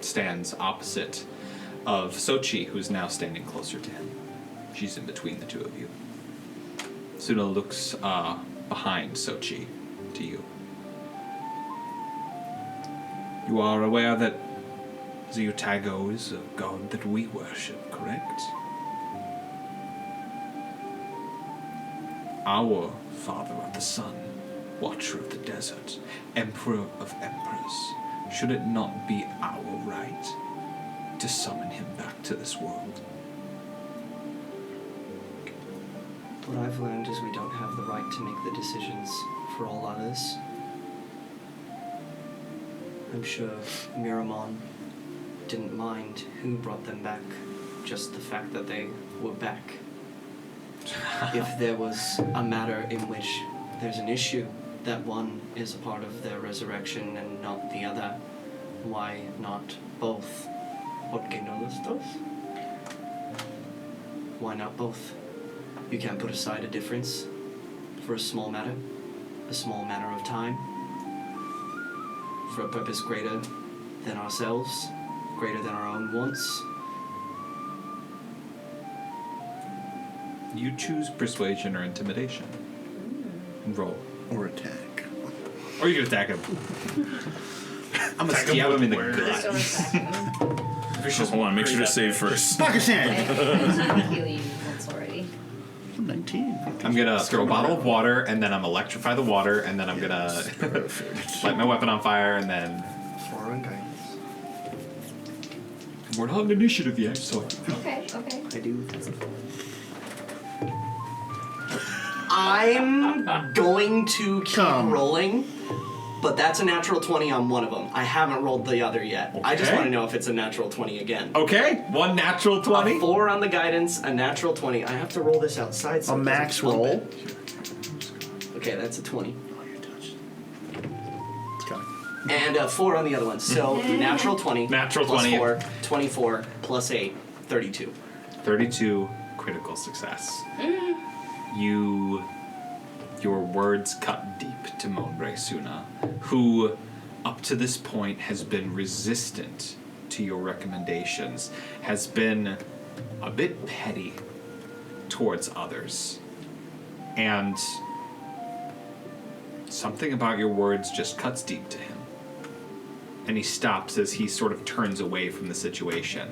stands opposite of Sochi, who's now standing closer to him. She's in between the two of you. Suna looks behind Sochi to you. You are aware that Zyutago is a god that we worship, correct? Our Father of the Sun, Watcher of the Desert, Emperor of Emperors, should it not be our right to summon him back to this world? What I've learned is we don't have the right to make the decisions for all others. I'm sure Miriam didn't mind who brought them back, just the fact that they were back. If there was a matter in which there's an issue that one is a part of their resurrection and not the other, why not both? ¿Por qué no los dos? Why not both? You can't put aside a difference for a small matter of time, for a purpose greater than ourselves, greater than our own wants. You choose persuasion or intimidation. Roll. Or attack. Or you can attack him. I'm gonna stab him in the gut. Hold on, make sure to save first. Pakistan! I heal you once already. 19. I'm gonna throw a bottle of water, and then I'm electrify the water, and then I'm gonna light my weapon on fire, and then... 4 on guidance. We're not on initiative yet, so... Okay. I do. I'm going to keep rolling, but that's a natural 20 on one of them. I haven't rolled the other yet. I just Okay. want to know if it's a natural 20 again. Okay, one natural 20. A 4 on the guidance, a natural 20. I have to roll this outside. So A it doesn't max bump roll? it. Okay, that's a 20. It's coming. And a 4 on the other one. So natural 20. Natural plus 20. 4, 24, plus 8, 32. 32, critical success. Your words cut deep to Monre Suna, who, up to this point, has been resistant to your recommendations, has been a bit petty towards others. And something about your words just cuts deep to him. And he stops as he sort of turns away from the situation.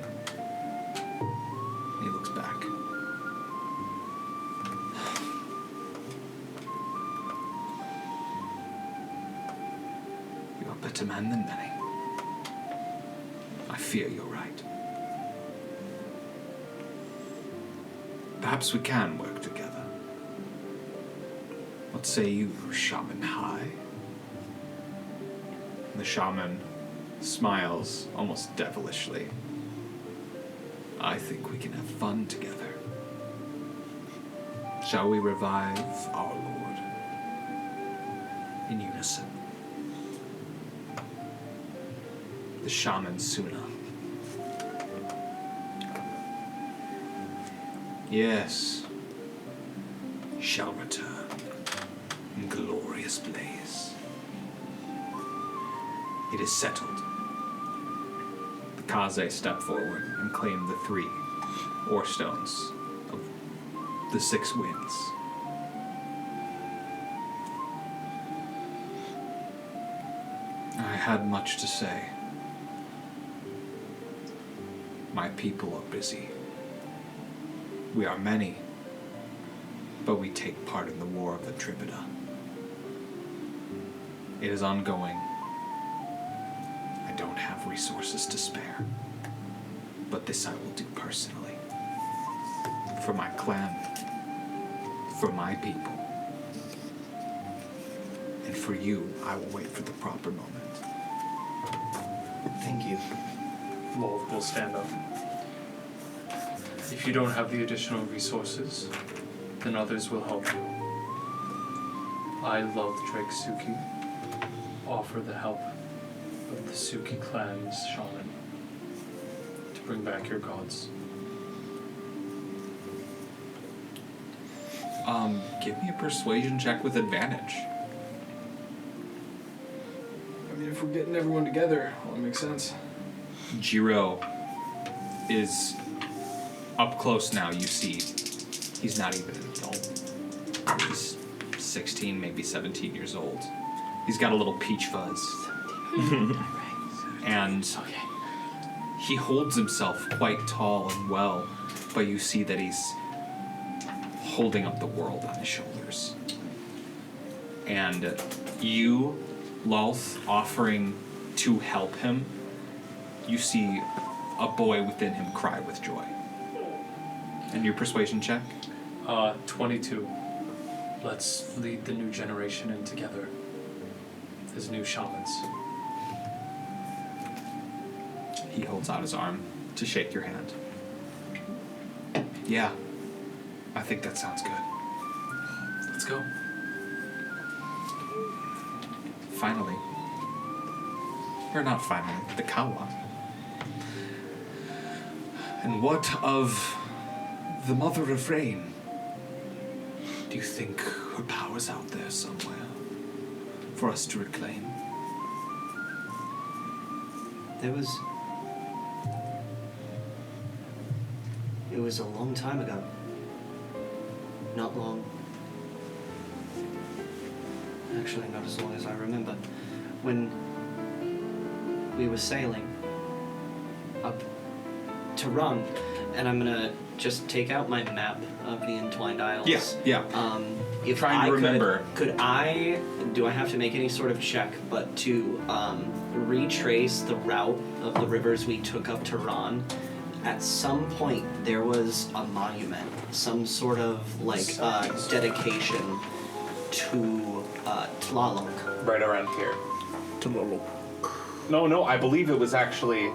He looks back. You're a better man than many. I fear you're right. Perhaps we can work together. What say you, Shaman High? The shaman smiles almost devilishly. I think we can have fun together. Shall we revive our Lord? In unison. The shaman Suna. Yes. Shall return in glorious blaze. It is settled. The Kaze step forward and claim the 3 ore stones of the 6 winds. had much to say. My people are busy. We are many, but we take part in the war of Attribution. It is ongoing. I don't have resources to spare, but this I will do personally. For my clan, for my people, and for you, I will wait for the proper moment. Thank you. Lolth will stand up. If you don't have the additional resources, then others will help you. I love Drake Suki. Offer the help of the Suki clan's shaman to bring back your gods. Give me a persuasion check with advantage. I mean, if we're getting everyone together, well, it makes sense. Jiro is up close now. You see, he's not even an adult. He's 16, maybe 17 years old. He's got a little peach fuzz. And he holds himself quite tall and well, but you see that he's holding up the world on his shoulders. And you, Lolth, offering to help him, you see a boy within him cry with joy. And your persuasion check? 22. Let's lead the new generation in together as new shamans. He holds out his arm to shake your hand. Yeah, I think that sounds good. Let's go. Finally. Or not finally, the Kawa. And what of the Mother of Rain? Do you think her power's out there somewhere for us to reclaim? It was a long time ago. Not long. Actually, not as long as I remember. When we were sailing up to Run, and I'm gonna just take out my map of the Entwined Isles. Yeah. If Trying to remember. do I have to make any sort of check, but to retrace the route of the rivers we took up to Ron? At some point, there was a monument, some sort of dedication to Tlalok. Right around here. Tlalok. No, I believe it was actually...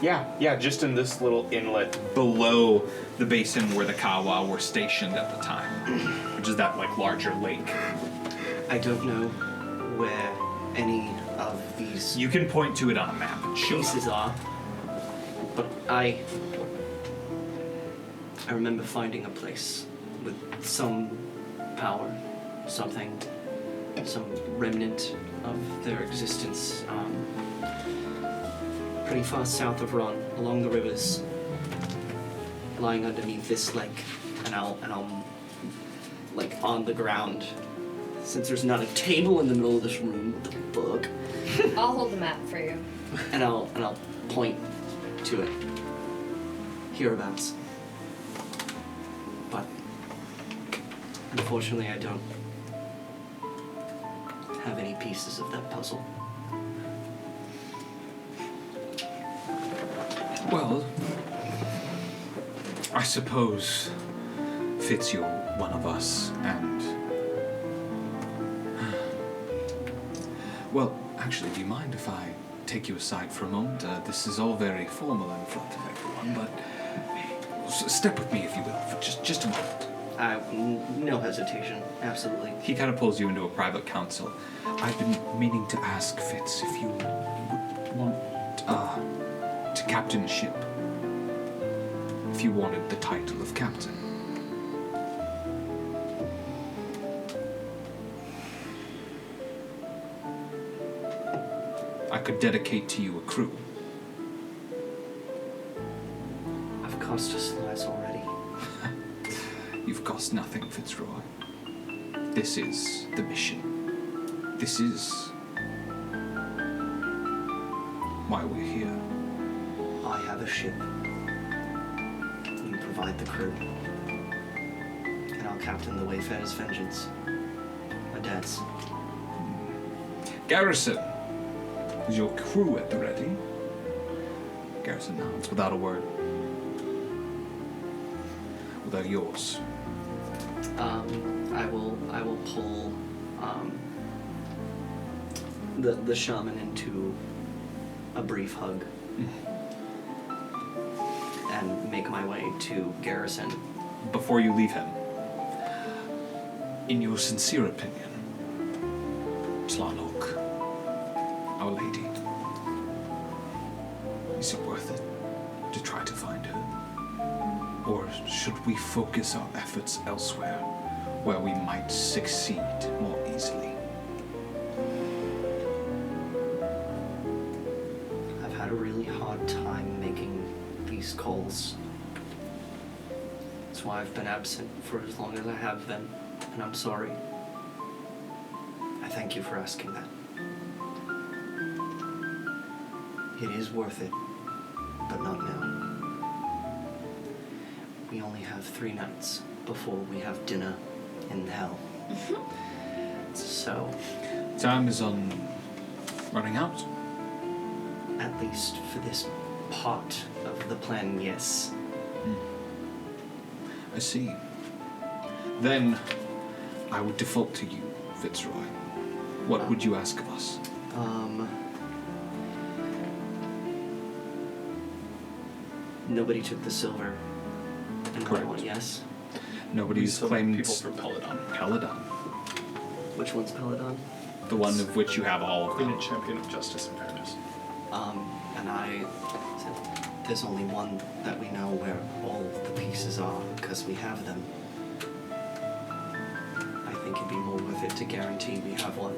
Yeah, just in this little inlet. Below the basin where the Kawa were stationed at the time, which is that larger lake. I don't know where any of these You can point to it on a map and show pieces are, but I remember finding a place with some power, some remnant of their existence, pretty far south of Ron, along the rivers, lying underneath this lake, and I'll on the ground, since there's not a table in the middle of this room. What the fuck? I'll hold the map for you. And I'll point to it. Hereabouts. But unfortunately, I don't have any pieces of that puzzle. Well, I suppose Fitz, you're one of us, and... Well, actually, do you mind if I take you aside for a moment? This is all very formal in front of everyone, but step with me, if you will, for just a moment. No hesitation, absolutely. He kind of pulls you into a private council. I've been meaning to ask Fitz if you would want to captain a ship. If you wanted the title of captain. I could dedicate to you a crew. I've cost us lives already. You've cost nothing, Fitzroy. This is the mission. This is why we're here. I have a ship. You provide the crew. And I'll captain the Wayfarer's Vengeance. My dad's. Garrison, is your crew at the ready? Garrison nods without a word. Without yours. I will pull the shaman into a brief hug and make my way to Garrison. Before you leave him, in your sincere opinion, Tlaloc, Our Lady, is it worth it to try to find her? Or should we focus our efforts elsewhere, where we might succeed more easily? I've had a really hard time making these calls. That's why I've been absent for as long as I have been, and I'm sorry. I thank you for asking that. It is worth it, but not now. We only have 3 nights before we have dinner in hell. So, Time is running out. at least for this part of the plan, yes. I see. Then I would default to you, Fitzroy. What would you ask of us? Nobody took the silver and Correct. one, yes? Nobody's We claimed people for Peladon. Peladon. Which one's Peladon? The one of which you have all of Queen them. and champion of justice and fairness. And I said, there's only one that we know where all the pieces are, because we have them. I think it'd be more worth it to guarantee we have one.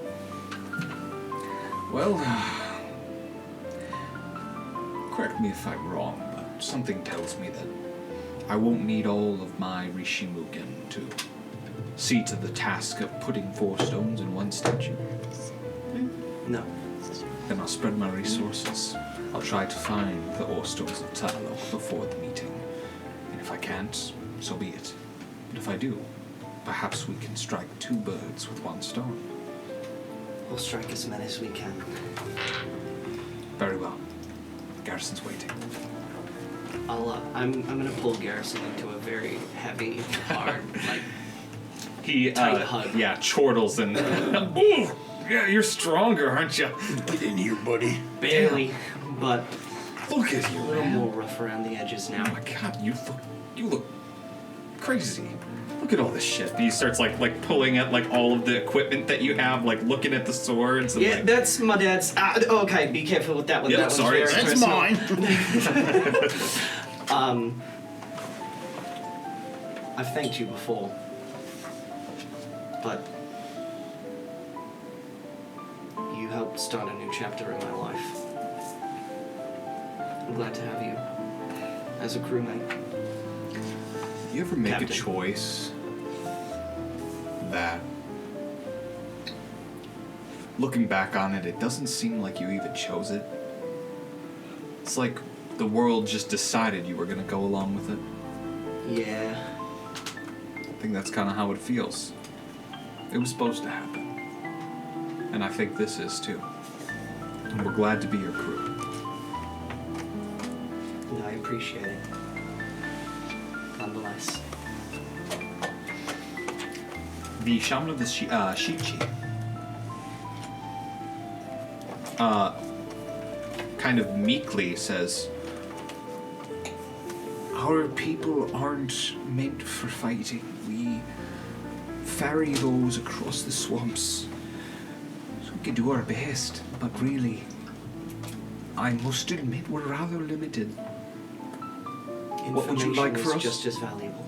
Well, correct me if I'm wrong, but something tells me that I won't need all of my Ri-shi Mugen to see to the task of putting 4 stones in one statue. No. Then I'll spread my resources. I'll try to find the ore stones of Tlaloc before the meeting. And if I can't, so be it. But if I do, perhaps we can strike 2 birds with 1 stone. We'll strike as many as we can. Very well. Garrison's waiting. I'm gonna pull Garrison into a very heavy, hard, like, He tight hug. yeah, chortles and ooh, yeah, you're stronger, aren't you? Get in here, buddy. Barely, but Look at a you, little man. more rough around the edges now. Oh my god, you look crazy. Look at all this shit. He starts like pulling at like all of the equipment that you have, like looking at the swords. And, Yeah, like, that's my dad's. Okay, be careful with that one. Yep, that one's sorry. very That's personal. mine. I've thanked you before, but you helped start a new chapter in my life. I'm glad to have you as a crewmate. You ever make Captain. a choice that, looking back on it, it doesn't seem like you even chose it? It's like the world just decided you were going to go along with it. Yeah. I think that's kind of how it feels. It was supposed to happen. And I think this is too. And we're glad to be your crew. And I appreciate it. Nonetheless. The Shaman of the Shichi kind of meekly says, "Our people aren't meant for fighting. We ferry those across the swamps. So we can do our best, but really, I must admit we're rather limited. What would you like for is us? just as valuable.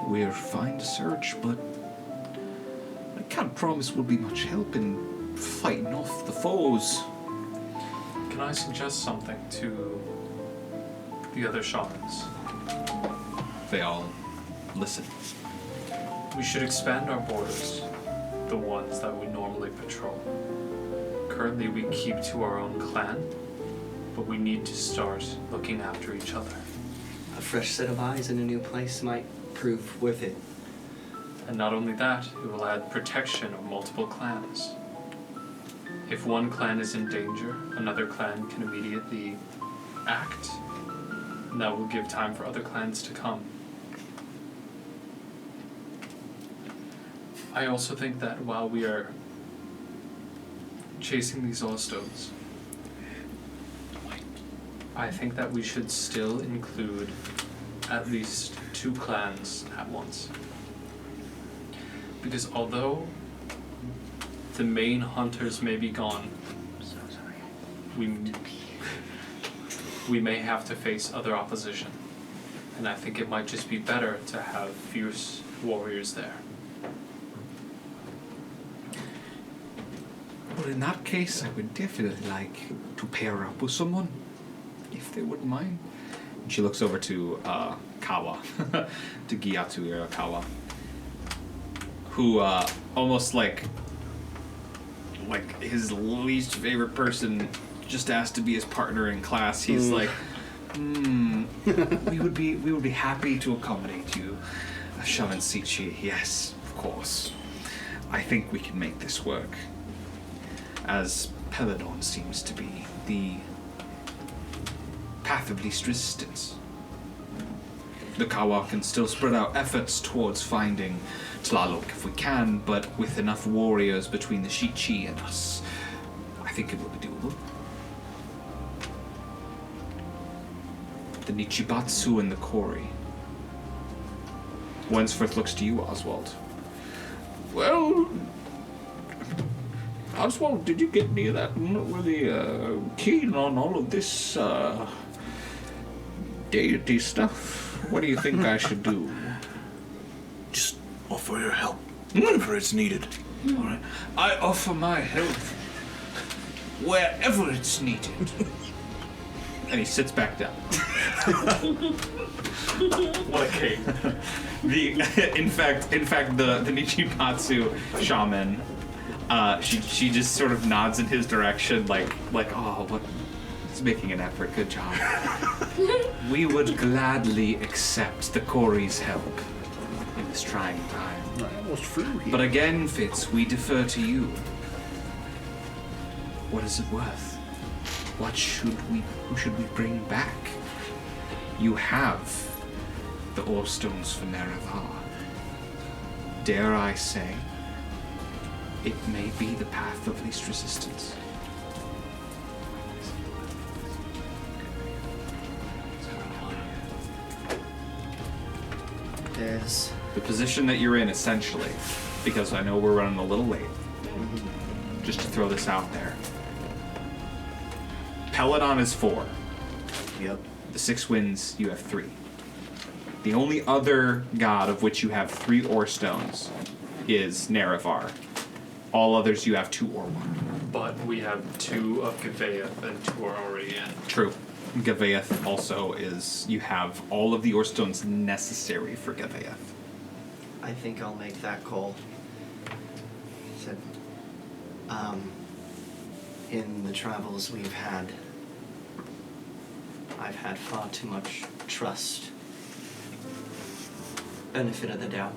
We're fine to search, but I can't promise we'll be much help in fighting off the foes." Can I suggest something to the other shamans? They all listen. We should expand our borders, the ones that we normally patrol. Currently, we keep to our own clan, but we need to start looking after each other. A fresh set of eyes in a new place might prove worth it. And not only that, it will add protection of multiple clans. If one clan is in danger, another clan can immediately act, and that will give time for other clans to come. I also think that while we are chasing these Allstones, I think that we should still include at least 2 clans at once. Because although the main hunters may be gone, we may have to face other opposition. And I think it might just be better to have fierce warriors there. Well, in that case, I would definitely like to pair up with someone, if they wouldn't mind. And she looks over to Kawa, to Gyatu Irakawa, who almost like his least favorite person just asked to be his partner in class. He's like, we would be happy to accommodate you, Shaman Sichi. Yes, of course. I think we can make this work. As Peladon seems to be the path of least resistance. The Kawa can still spread our efforts towards finding Tlaloc if we can, but with enough warriors between the Shichi and us, I think it will be doable. The Nichibatsu and the Kori. Wensforth looks to you, Ozwald. Well, Ozwald, did you get any of that? Were they keen on all of this deity stuff? What do you think I should do? Just offer your help wherever it's needed. All right. I offer my help wherever it's needed. And he sits back down. What a king. In fact, the Nichibatsu shaman, she just sort of nods in his direction, like, oh, what? He's making an effort. Good job. We would gladly accept the Kori's help in this trying time. I almost flew here. But again, Fitz, we defer to you. What is it worth? Who should we bring back? You have the ore stones for Nevarra. Dare I say, it may be the path of least resistance. There's The position that you're in, essentially, because I know we're running a little late, just to throw this out there. Peladon is 4. Yep. The 6 winds, you have 3. The only other god of which you have 3 ore stones is Nevarra. All others you have 2 or 1. But we have 2 of Gaveath and 2 are already in. True. Gaveath also is, you have all of the ore stones necessary for Gaveath. I think I'll make that call. Said, in the travels we've had, I've had far too much trust. Benefit of the doubt.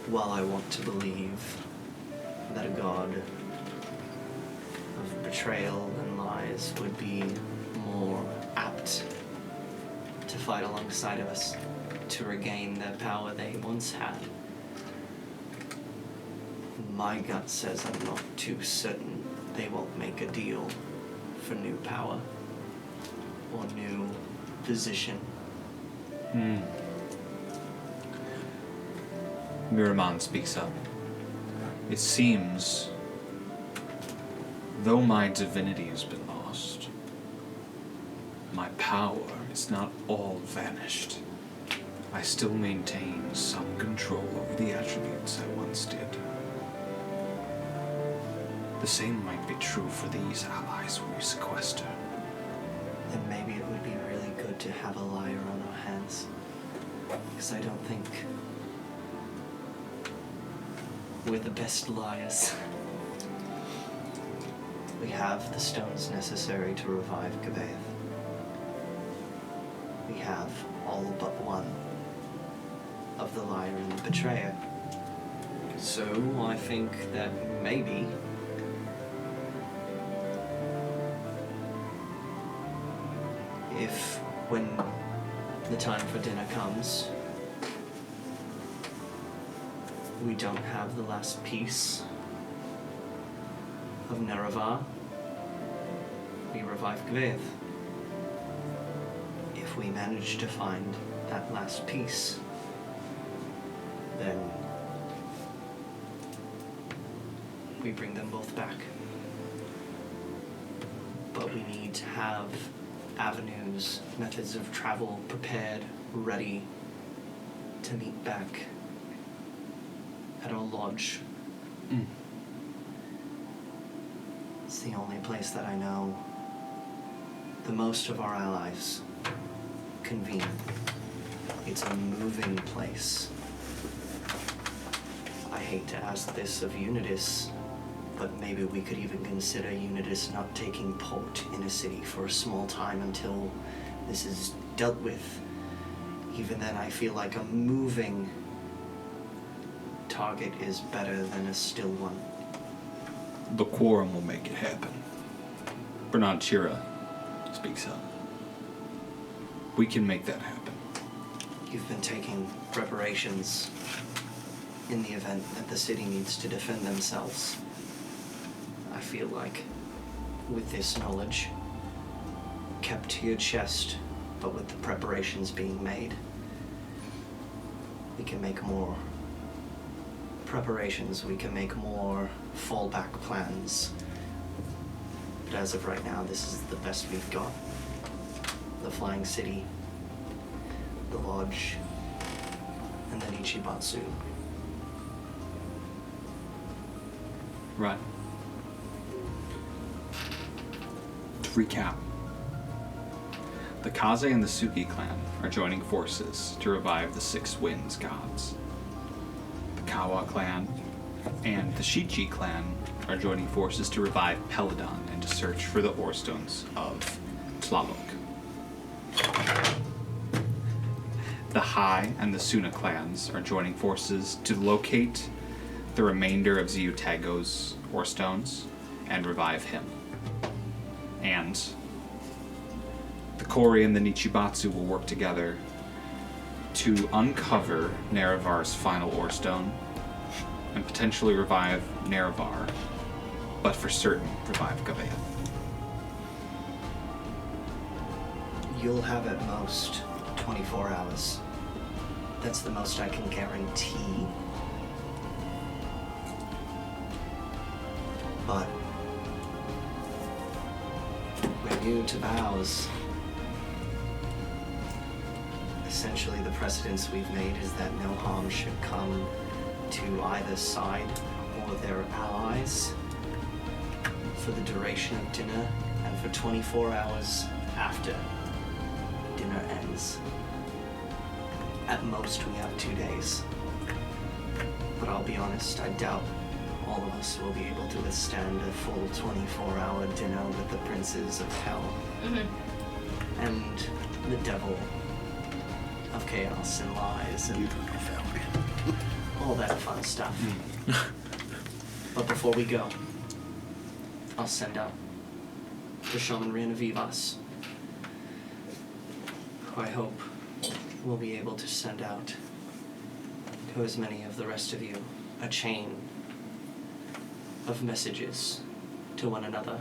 While I want to believe that a god of betrayal and lies would be more apt to fight alongside of us to regain the power they once had, my gut says I'm not too certain they won't make a deal for new power or new position. Miriam speaks up. It seems, though my divinity has been lost, my power is not all vanished. I still maintain some control over the attributes I once did. The same might be true for these allies we sequester. Then maybe it would be really good to have a liar on our hands. Because I don't think we're the best liars. We have the stones necessary to revive Gabaeth. We have all but one of the liar and the betrayer. So I think that maybe if when the time for dinner comes, we don't have the last piece of Nevarra, we revive Gabaeth. If we manage to find that last piece, then we bring them both back. But we need to have avenues, methods of travel prepared, ready to meet back at our lodge. It's the only place that I know the most of our allies convene. It's a moving place. I hate to ask this of Unitas, but maybe we could even consider Unitas not taking port in a city for a small time until this is dealt with. Even then, I feel like a moving target is better than a still one. The quorum will make it happen. Bernard Chira speaks up. We can make that happen. You've been taking preparations in the event that the city needs to defend themselves. I feel like with this knowledge kept to your chest, but with the preparations being made, we can make more preparations, we can make more fallback plans. But as of right now, this is the best we've got. The Flying City, the Lodge, and then Ichibatsu. Right. To recap, the Kaze and the Suki clan are joining forces to revive the Six Winds gods. The Kawa clan and the Shichi clan are joining forces to revive Peladon and to search for the ore stones of Tlaloc. The Hai and the Suna clans are joining forces to locate the remainder of Zyutago's ore stones and revive him. And the Kori and the Nichibatsu will work together to uncover Nevarra's final ore stone and potentially revive Nevarra, but for certain revive Gabaeth. You'll have at most 24 hours. That's the most I can guarantee. But we're new to vows. Essentially, the precedence we've made is that no harm should come to either side or their allies for the duration of dinner and for 24 hours after dinner ends. At most, we have 2 days. But I'll be honest, I doubt all of us will be able to withstand a full 24-hour dinner with the princes of hell and the devil of chaos and lies and all that fun stuff. But before we go, I'll send out the Shaman Vivas, who I hope will be able to send out to as many of the rest of you a chain of messages to one another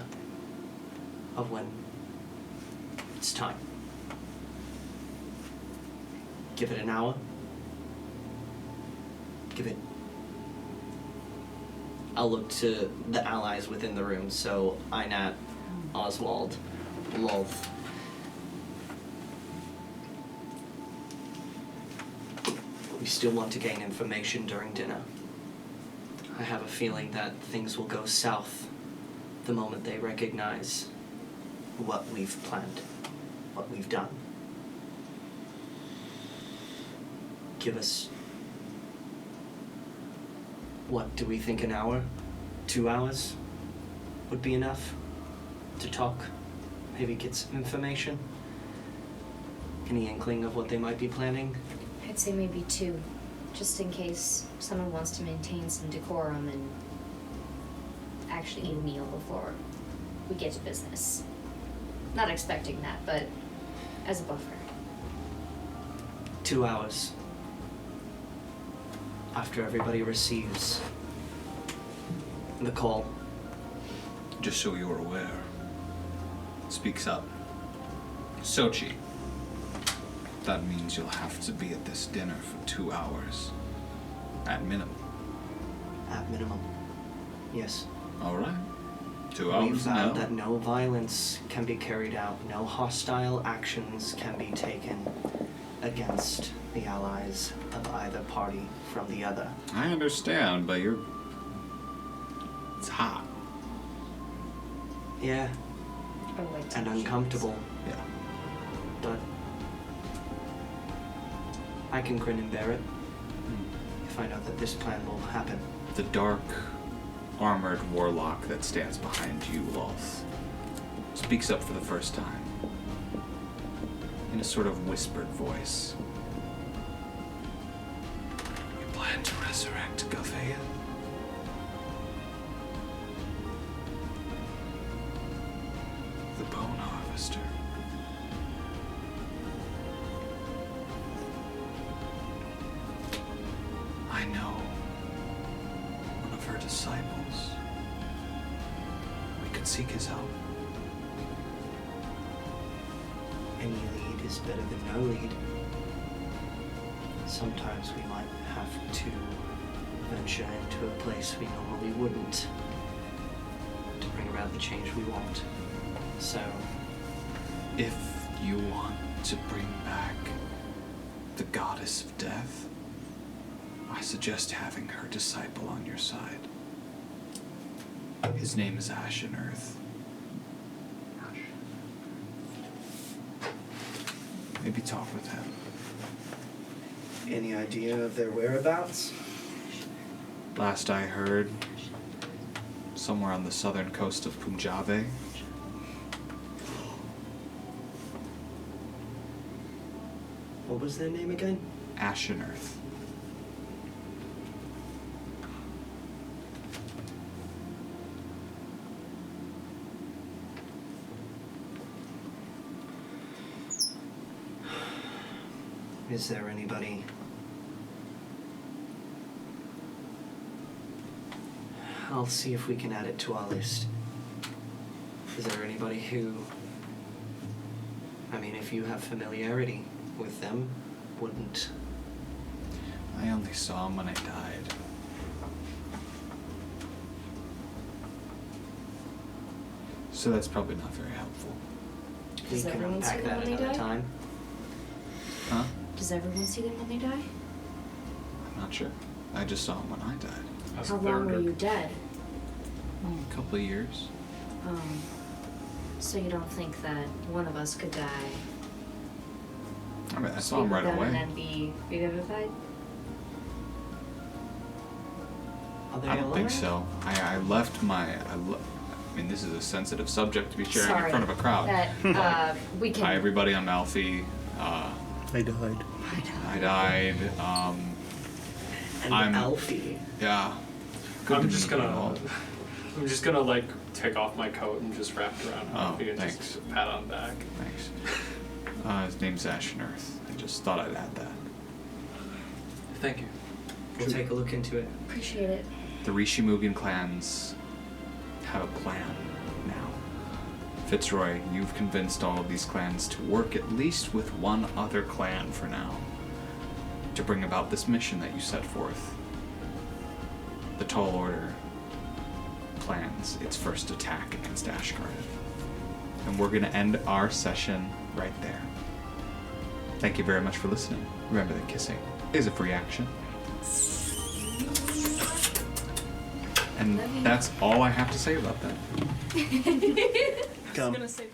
of when it's time. Give it an hour. Give it. I'll look to the allies within the room, so Aynat, Ozwald, Lolth. We still want to gain information during dinner. I have a feeling that things will go south the moment they recognize what we've planned, what we've done. Give us, what do we think, an hour? 2 hours would be enough? to talk, maybe get some information? Any inkling of what they might be planning? I'd say maybe 2, just in case someone wants to maintain some decorum and actually eat a meal before we get to business. Not expecting that, but as a buffer. 2 hours after everybody receives the call. Just so you're aware, speaks up. Sochi. That means you'll have to be at this dinner for 2 hours. At minimum. At minimum. Yes. Alright. 2 We hours now. found that no violence can be carried out, no hostile actions can be taken against the allies of either party from the other. I understand, but you're... It's hot. Yeah, Oh, wait. and uncomfortable, Yeah. but I can grin and bear it if I know that this plan will happen. The dark, armored warlock that stands behind you, Lolth, speaks up for the first time. In a sort of whispered voice. You plan to resurrect Gavea? The Bone Harvester. I know one of her disciples. We could seek his help. Any lead is better than no lead. Sometimes we might have to venture into a place we normally wouldn't to bring about the change we want. So, If you want to bring back the goddess of death, I suggest having her disciple on your side. His name is Ashen Earth. Maybe talk with him. any idea of their whereabouts? Last I heard, somewhere on the southern coast of Punjab. What was their name again? Ashen Earth. Is there anybody? I'll see if we can add it to our list. Is there anybody who... I mean, if you have familiarity with them, wouldn't... I only saw him when I died. So that's probably not very helpful. We Does can everyone see unpack them that when they another die? time. Huh? Does everyone see them when they die? I'm not sure. I just saw him when I died. As How a long were third. you dead? A couple of years. So you don't think that one of us could die? I mean, I saw him right And away. then be revivified? Are they I don't think alive? so. I left my... I mean, this is a sensitive subject to be sharing Sorry. in front of a crowd. That we can. Hi, everybody. I'm Alfie. I died. I died. And I'm- Alfie. Yeah. Good I'm to just meet you gonna, all. like take off my coat and just wrap it around Oh, Alfie and thanks. just pat on the back. Thanks. His name's Ashen Earth. I just thought I'd add that. Thank you. We'll take a look into it. Appreciate it. The Ri-shi Mugen clans have a plan now. Fitzroy, you've convinced all of these clans to work at least with one other clan for now to bring about this mission that you set forth. The Tall Order plans its first attack against Ashgard. And we're going to end our session right there. Thank you very much for listening. Remember that kissing is a free action. And that's all I have to say about that. I was Come. gonna say